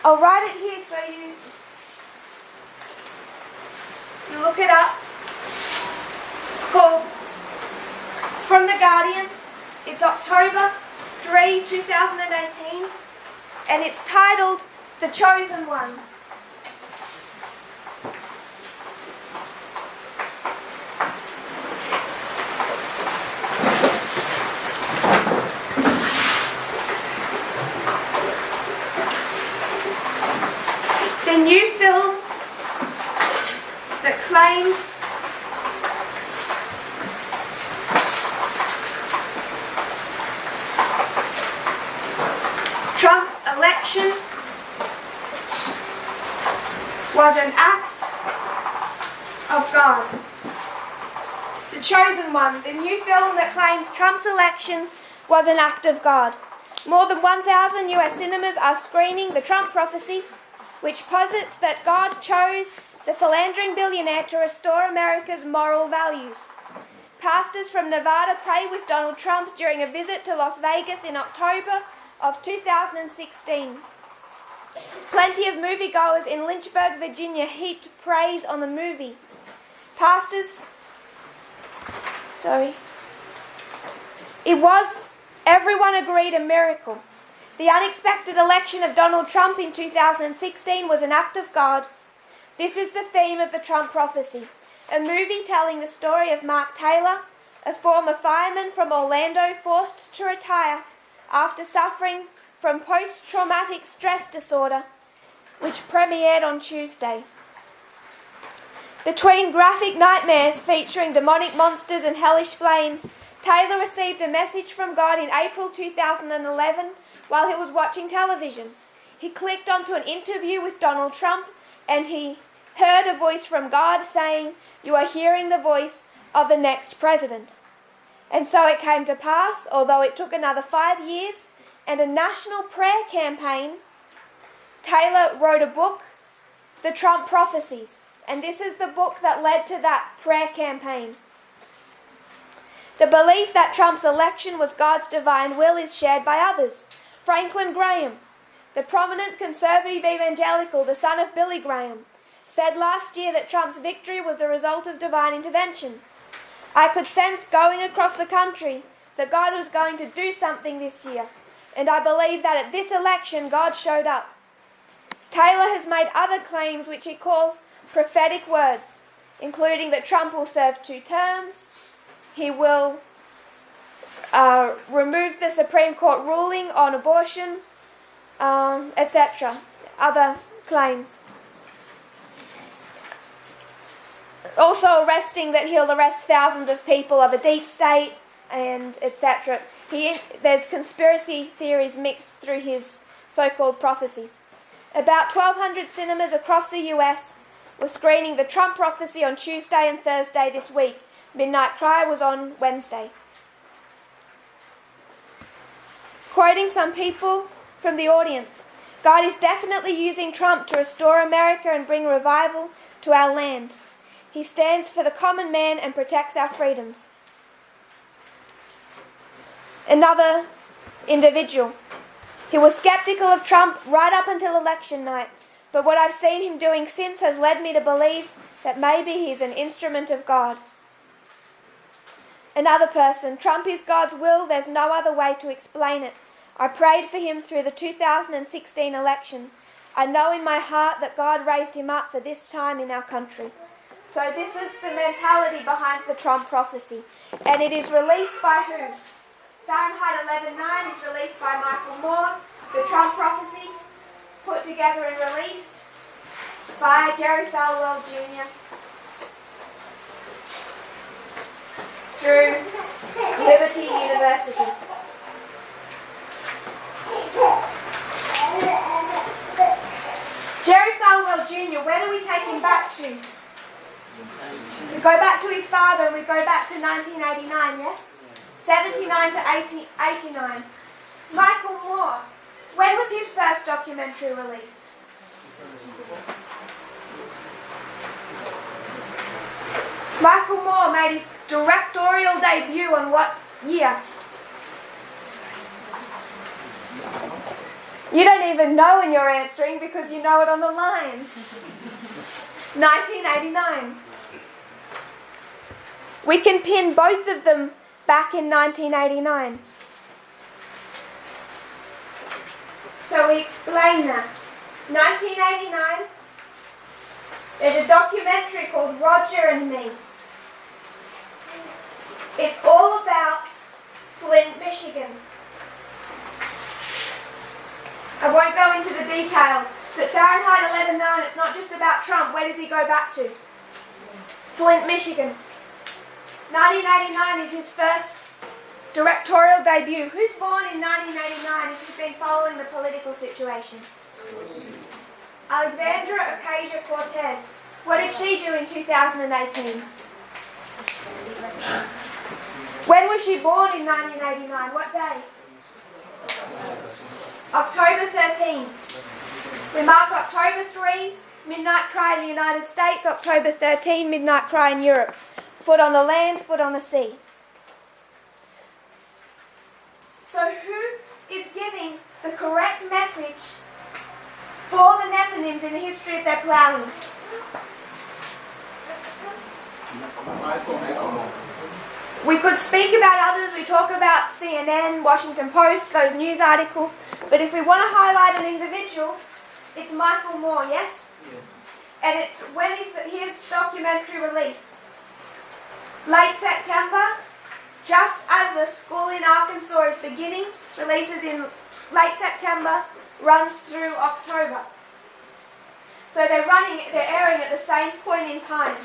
I'll write it here so you look it up. It's from The Guardian. It's October 3, 2018. And it's titled The Chosen One. The new film that claims Trump's election was an act of God. The Chosen One, the new film that claims Trump's election was an act of God. More than 1,000 US cinemas are screening The Trump Prophecy, which posits that God chose the philandering billionaire to restore America's moral values. Pastors from Nevada pray with Donald Trump during a visit to Las Vegas in October of 2016. Plenty of moviegoers in Lynchburg, Virginia heaped praise on the movie. Everyone agreed, a miracle. The unexpected election of Donald Trump in 2016 was an act of God. This is the theme of The Trump Prophecy, a movie telling the story of Mark Taylor, a former fireman from Orlando forced to retire after suffering from post-traumatic stress disorder, which premiered on Tuesday. Between graphic nightmares featuring demonic monsters and hellish flames, Taylor received a message from God in April 2011 while he was watching television. He clicked onto an interview with Donald Trump and he heard a voice from God saying, "You are hearing the voice of the next president." And so it came to pass, although it took another 5 years and a national prayer campaign, Taylor wrote a book, The Trump Prophecies. And this is the book that led to that prayer campaign. The belief that Trump's election was God's divine will is shared by others. Franklin Graham, the prominent conservative evangelical, the son of Billy Graham, said last year that Trump's victory was the result of divine intervention. "I could sense going across the country that God was going to do something this year, and I believe that at this election God showed up." Taylor has made other claims which he calls prophetic words, including that Trump will serve 2 terms, he will remove the Supreme Court ruling on abortion, etc. Other claims. Also that he'll arrest thousands of people of a deep state, and etc. There's conspiracy theories mixed through his so-called prophecies. About 1,200 cinemas across the US were screening The Trump Prophecy on Tuesday and Thursday this week. Midnight Cry was on Wednesday. Quoting some people from the audience, "God is definitely using Trump to restore America and bring revival to our land. He stands for the common man and protects our freedoms." Another individual, "He was skeptical of Trump right up until election night, but what I've seen him doing since has led me to believe that maybe he's an instrument of God." Another person, "Trump is God's will, there's no other way to explain it. I prayed for him through the 2016 election. I know in my heart that God raised him up for this time in our country." So this is the mentality behind The Trump Prophecy. And it is released by who? Fahrenheit 11/9 is released by Michael Moore. The Trump Prophecy, put together and released by Jerry Falwell Jr. through Liberty University. Jerry Falwell Jr., where do we we take him back to? We go back to his father and we go back to 1989, yes? 79 to 89. Michael Moore, when was his first documentary released? Michael Moore made his directorial debut on what year? You don't even know when you're answering because you know it on the line. 1989. We can pin both of them back in 1989. So we explain that. 1989, there's a documentary called Roger and Me. It's all about Flint, Michigan. I won't go into the details, but Fahrenheit 11/9, it's not just about Trump. Where does he go back to? Flint, Michigan. 1989 is his first directorial debut. Who's born in 1989 if you've been following the political situation? Alexandra Ocasio-Cortez. What did she do in 2018? When was she born in 1989? What day? October 13. We mark October 3, Midnight Cry in the United States, October 13, Midnight Cry in Europe. Foot on the land, foot on the sea. So who is giving the correct message for the Nethnims in the history of their ploughing? We could speak about others. We talk about CNN, Washington Post, those news articles. But if we want to highlight an individual, it's Michael Moore, yes? Yes. And it's when is his documentary released? Late September, just as the school in Arkansas is beginning, releases in late September, runs through October. So they're airing at the same point in time.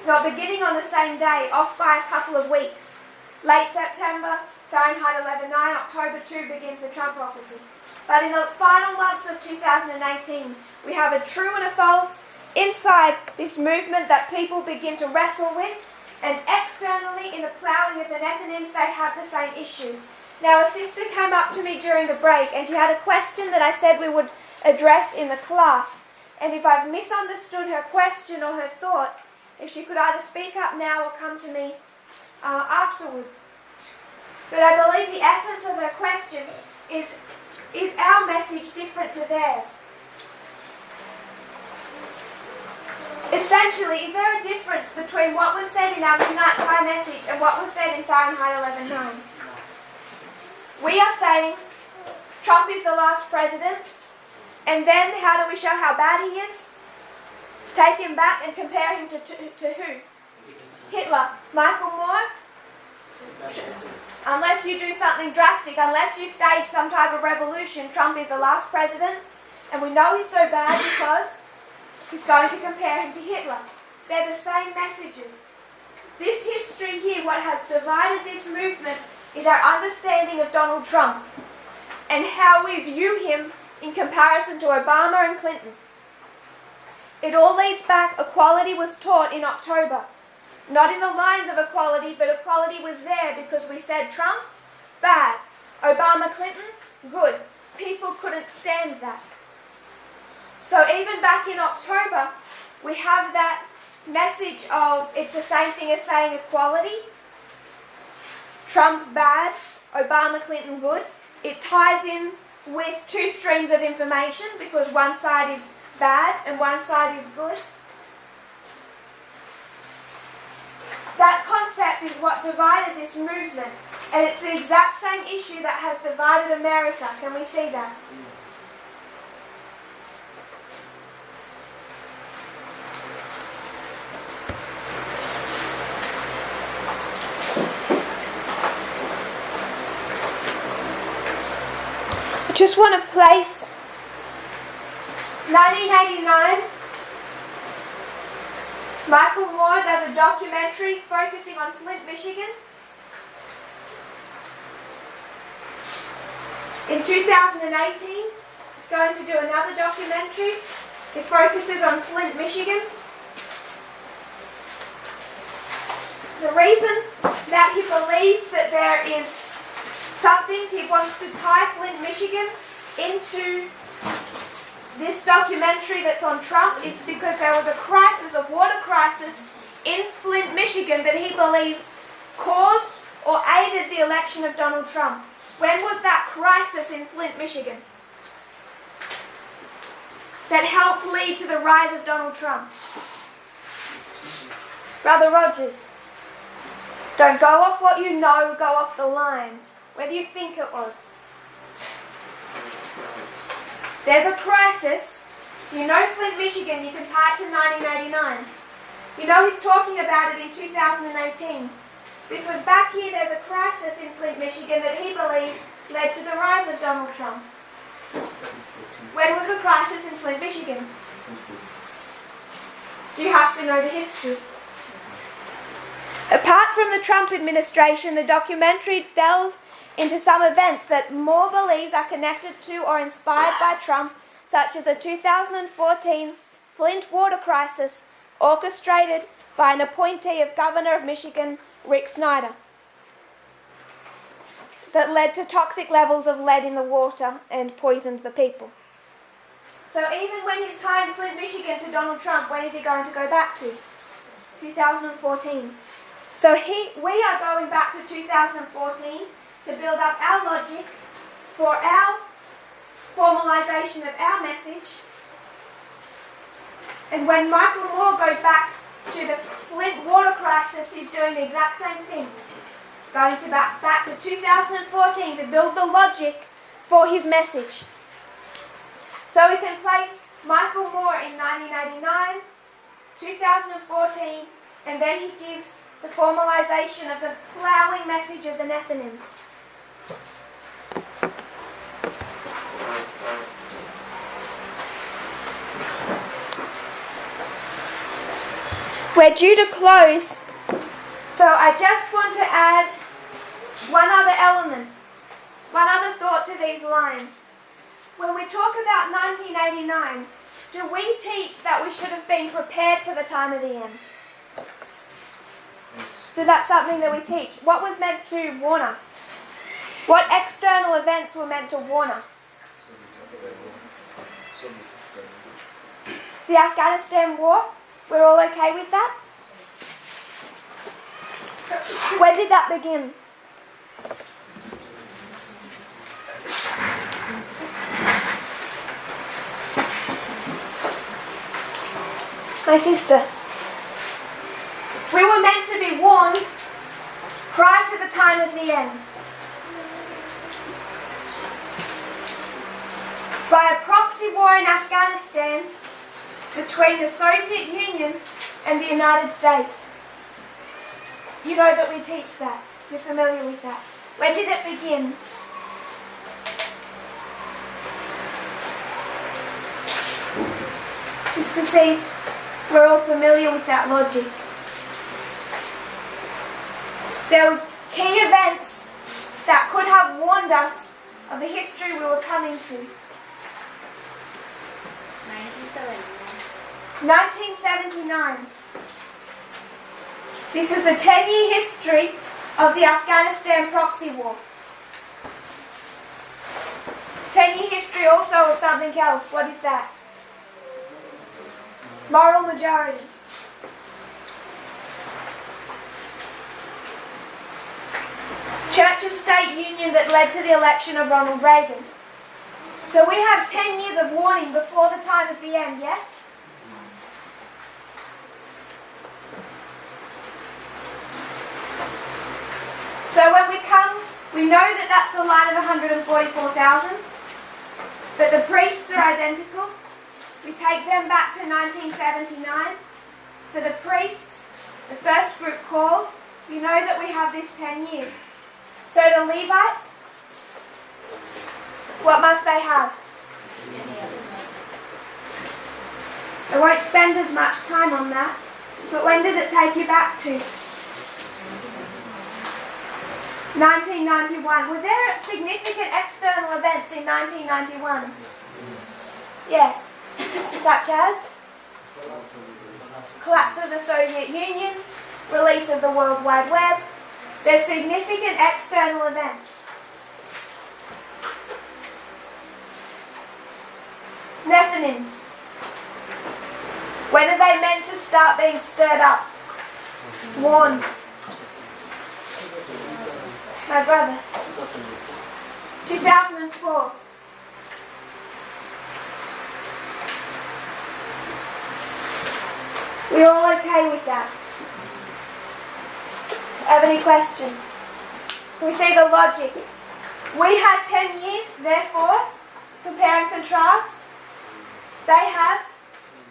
Not beginning on the same day, off by a couple of weeks. Late September, Fahrenheit 11/9, October 2 begins the Trump prophecy. But in the final months of 2018, we have a true and a false inside this movement that people begin to wrestle with, and externally in the ploughing of the Nethnims, they have the same issue. Now, a sister came up to me during the break, and she had a question that I said we would address in the class. And if I've misunderstood her question or her thought, if she could either speak up now or come to me afterwards. But I believe the essence of her question is our message different to theirs? Essentially, is there a difference between what was said in our Midnight Cry message and what was said in Fahrenheit 11/9? We are saying Trump is the last president, and then how do we show how bad he is? Take him back and compare him to who? Hitler. Michael Moore? Unless you do something drastic, unless you stage some type of revolution, Trump is the last president, and we know he's so bad because he's going to compare him to Hitler. They're the same messages. This history here, what has divided this movement, is our understanding of Donald Trump and how we view him in comparison to Obama and Clinton. It all leads back, equality was taught in October. Not in the lines of equality, but equality was there because we said Trump, bad. Obama, Clinton, good. People couldn't stand that. So even back in October, we have that message of it's the same thing as saying equality. Trump, bad. Obama, Clinton, good. It ties in with two streams of information because one side is bad and one side is good. That concept is what divided this movement, and it's the exact same issue that has divided America. Can we see that? I just want to place 1989. Michael Moore does a documentary focusing on Flint, Michigan. In 2018, he's going to do another documentary It focuses on Flint, Michigan. The reason that he believes that there is something, he wants to tie Flint, Michigan into this documentary that's on Trump is because there was a crisis, a water crisis in Flint, Michigan that he believes caused or aided the election of Donald Trump. When was that crisis in Flint, Michigan that helped lead to the rise of Donald Trump? Brother Rogers, don't go off what you know, go off the line. Where do you think it was? There's a crisis. You know Flint, Michigan, you can tie it to 1989. You know he's talking about it in 2018. Because back here there's a crisis in Flint, Michigan that he believes led to the rise of Donald Trump. When was the crisis in Flint, Michigan? Do you have to know the history? Apart from the Trump administration, the documentary delves into some events that Moore believes are connected to or inspired by Trump, such as the 2014 Flint water crisis orchestrated by an appointee of Governor of Michigan, Rick Snyder, that led to toxic levels of lead in the water and poisoned the people. So even when he's tying Flint, Michigan to Donald Trump, when is he going to go back to? 2014. So we are going back to 2014 to build up our logic for our formalization of our message. And when Michael Moore goes back to the Flint water crisis, he's doing the exact same thing. Going to back to 2014 to build the logic for his message. So we can place Michael Moore in 1989, 2014, and then he gives the formalization of the plowing message of the Nethnims. We're due to close, so I just want to add one other element, one other thought to these lines. When we talk about 1989, do we teach that we should have been prepared for the time of the end? So that's something that we teach. What was meant to warn us? What external events were meant to warn us? The Afghanistan war? We're all okay with that? When did that begin? My sister. We were meant to be warned prior to the time of the end by a proxy war in Afghanistan between the Soviet Union and the United States. You know that we teach that. You're familiar with that. When did it begin? Just to see we're all familiar with that logic. There was key events that could have warned us of the history we were coming to. 1979. This is the 10-year history of the Afghanistan proxy war. 10-year history also of something else. What is that? Moral majority. Church and state union that led to the election of Ronald Reagan. So we have 10 years of warning before the time of the end, yes? So when we come, we know that that's the line of 144,000, but the priests are identical. We take them back to 1979. For the priests, the first group called, you know that we have this 10 years. So the Levites, what must they have? I won't spend as much time on that, but when does it take you back to? 1991. Were there significant external events in 1991? Yes. such as collapse of the Soviet Union, release of the World Wide Web. There's significant external events. Nethnims. When are they meant to start being stirred up? Warned. My brother. 2004. We all okay with that? Have any questions? We see the logic. We had 10 years, therefore, compare and contrast. They have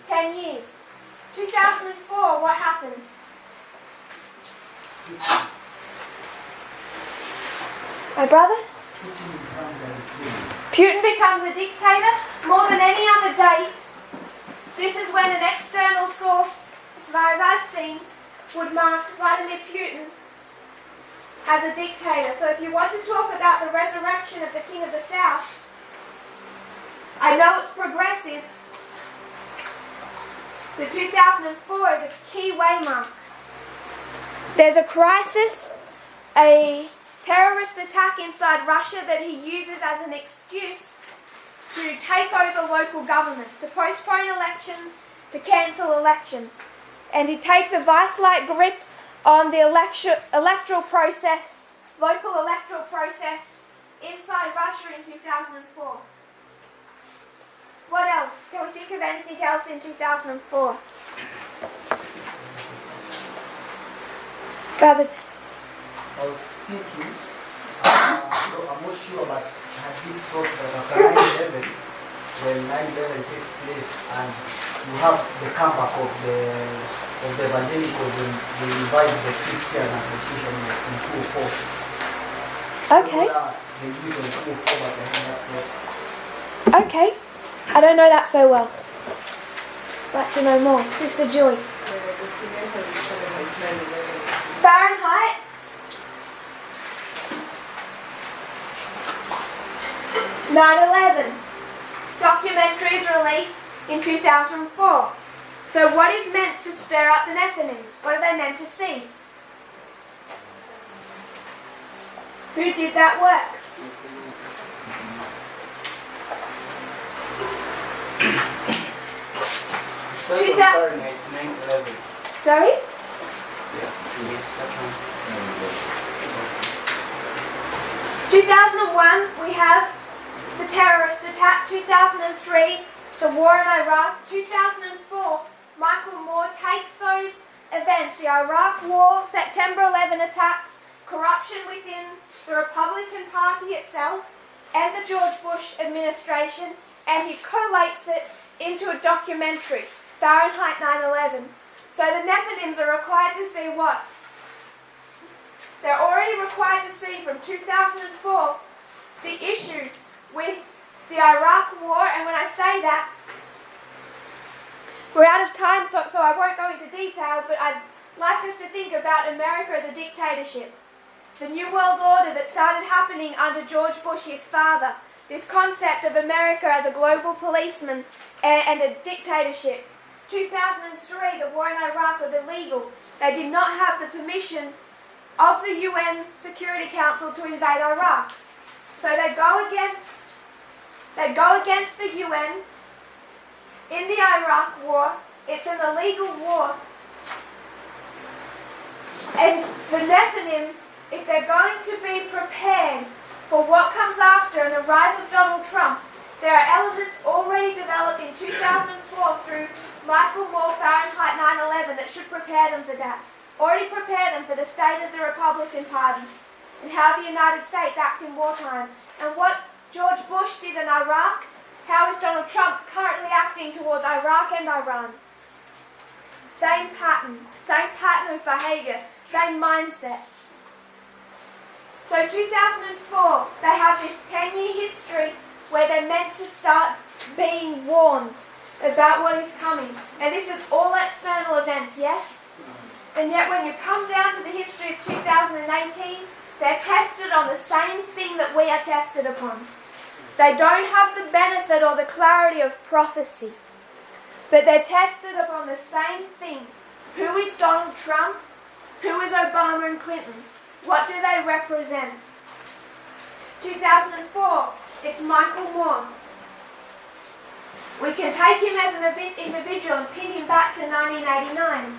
10 years. 2004, what happens? My brother? Putin becomes a dictator. More than any other date, this is when an external source, as far as I've seen, would mark Vladimir Putin as a dictator. So if you want to talk about the resurrection of the King of the South, I know it's progressive. The 2004 is a key waymark. There's a crisis, a terrorist attack inside Russia that he uses as an excuse to take over local governments, to postpone elections, to cancel elections. And he takes a vice-like grip on the electoral process, local electoral process inside Russia in 2004. What else? Can we think of anything else in 2004? Brother. I was thinking, I'm not sure, but I had these thoughts that after 9/11, when 9/11 takes place and you have the comeback of the evangelicals when they invite the Christian Association in 2004. Okay. They live in 2004, but I had that thought. Okay. I don't know that so well. Like to know more. Sister Joy. Fahrenheit. "9/11" documentary is released in 2004. So what is meant to stir up the Nethnims? What are they meant to see? Who did that work? Fahrenheit 9/11. Sorry? Yeah, it is that one. 2001, we have the terrorist attack. 2003, the war in Iraq. 2004, Michael Moore takes those events, the Iraq War, September 11 attacks, corruption within the Republican Party itself, and the George Bush administration, and he collates it into a documentary, Fahrenheit 9/11. So the Nethnims are required to see what? They're already required to see from 2004 the issue with the Iraq War, and when I say that, we're out of time, so I won't go into detail, but I'd like us to think about America as a dictatorship. The New World Order that started happening under George Bush, his father. This concept of America as a global policeman and a dictatorship. 2003, the war in Iraq was illegal. They did not have the permission of the UN Security Council to invade Iraq. So they go against the UN in the Iraq war. It's an illegal war. And the Nethnims, if they're going to be prepared for what comes after and the rise of Donald Trump, there are elements already developed in 2004 through Michael Moore, Fahrenheit 9/11 that should prepare them for that. Already prepare them for the state of the Republican Party and how the United States acts in wartime. And what George Bush did in Iraq, how is Donald Trump currently acting towards Iraq and Iran? Same pattern of behavior, same mindset. So 2004, they have this 10-year history where they're meant to start being warned about what is coming. And this is all external events, yes? And yet when you come down to the history of 2018, they're tested on the same thing that we are tested upon. They don't have the benefit or the clarity of prophecy. but they're tested upon the same thing. Who is Donald Trump? Who is Obama and Clinton? What do they represent? 2004, it's Michael Moore. We can take him as an individual and pin him back to 1989.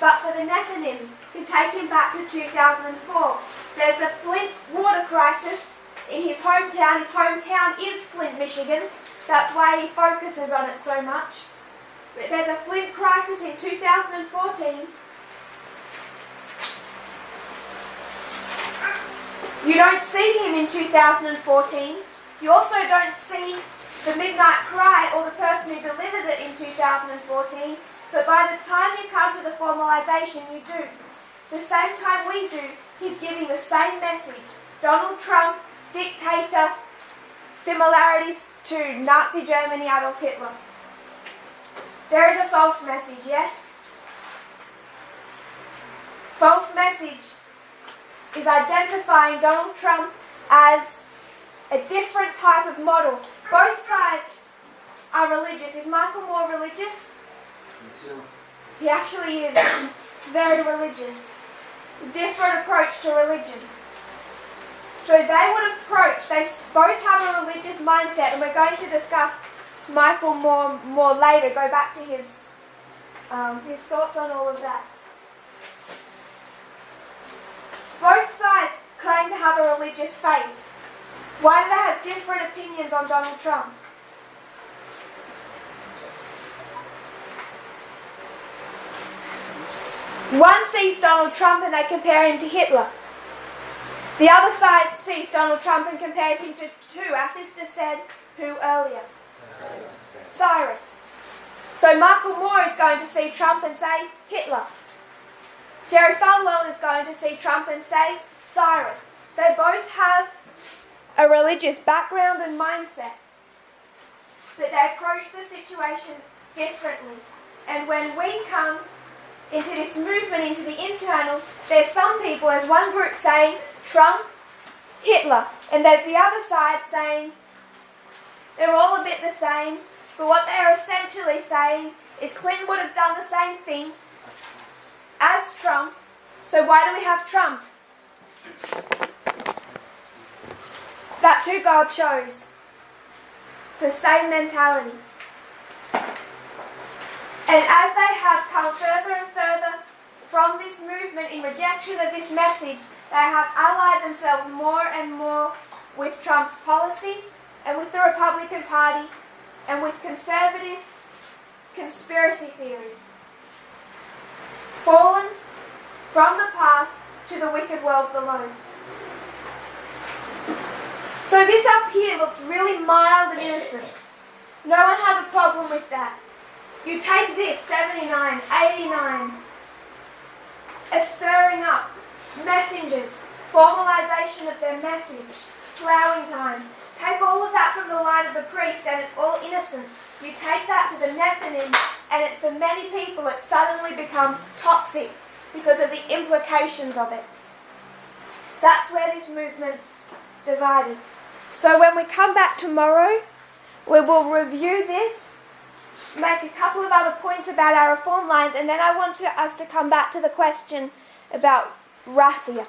But for the Nethnims, we take him back to 2004. There's the Flint water crisis in his hometown. His hometown is Flint, Michigan. That's why he focuses on it so much. But there's a Flint crisis in 2014. You don't see him in 2014. You also don't see the midnight cry or the person who delivers it in 2014. But by the time you come to the formalization, you do. The same time we do, he's giving the same message. Donald Trump, dictator, similarities to Nazi Germany, Adolf Hitler. There is a false message, yes? False message is identifying Donald Trump as a different type of model. Both sides are religious. Is Michael Moore religious? He actually is very religious. A different approach to religion. So they would approach, they both have a religious mindset, and we're going to discuss Michael Moore more later, go back to his thoughts on all of that. Both sides claim to have a religious faith. Why do they have different opinions on Donald Trump? One sees Donald Trump and they compare him to Hitler. The other side sees Donald Trump and compares him to who? Our sister said who earlier? Cyrus. So Michael Moore is going to see Trump and say Hitler. Jerry Falwell is going to see Trump and say Cyrus. They both have a religious background and mindset, but they approach the situation differently. And when we come into this movement, into the internal, there's some people, as one group saying Trump, Hitler, and there's the other side saying they're all a bit the same, but what they're essentially saying is Clinton would have done the same thing as Trump, so why do we have Trump? That's who God chose. The same mentality. And as they have come further and further from this movement in rejection of this message, they have allied themselves more and more with Trump's policies and with the Republican Party and with conservative conspiracy theories. Fallen from the path to the wicked world below. So this up here looks really mild and innocent. No one has a problem with that. You take this, 79, 89, a stirring up, messengers, formalization of their message, plowing time. Take all of that from the line of the priest and it's all innocent. You take that to the Nethnims and for many people it suddenly becomes toxic because of the implications of it. That's where this movement divided. So when we come back tomorrow, we will review this, make a couple of other points about our reform lines, and then I want us to come back to the question about raffia.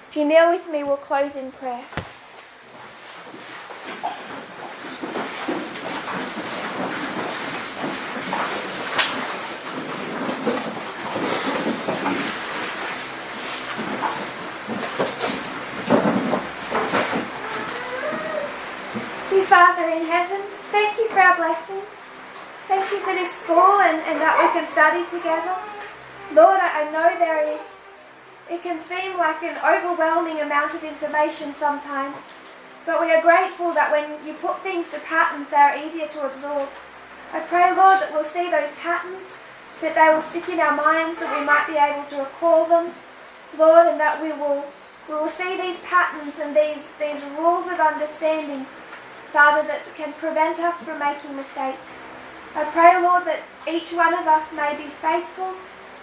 If you kneel with me, we'll close in prayer. Father in heaven, thank you for our blessings. Thank you for this school and that we can study together. Lord, I know it can seem like an overwhelming amount of information sometimes, but we are grateful that when you put things to patterns, they are easier to absorb. I pray, Lord, that we'll see those patterns, that they will stick in our minds, that we might be able to recall them, Lord, and that we will see these patterns and these rules of understanding, Father, that can prevent us from making mistakes. I pray, Lord, that each one of us may be faithful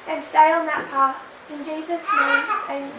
and stay on that path. In Jesus' name, amen.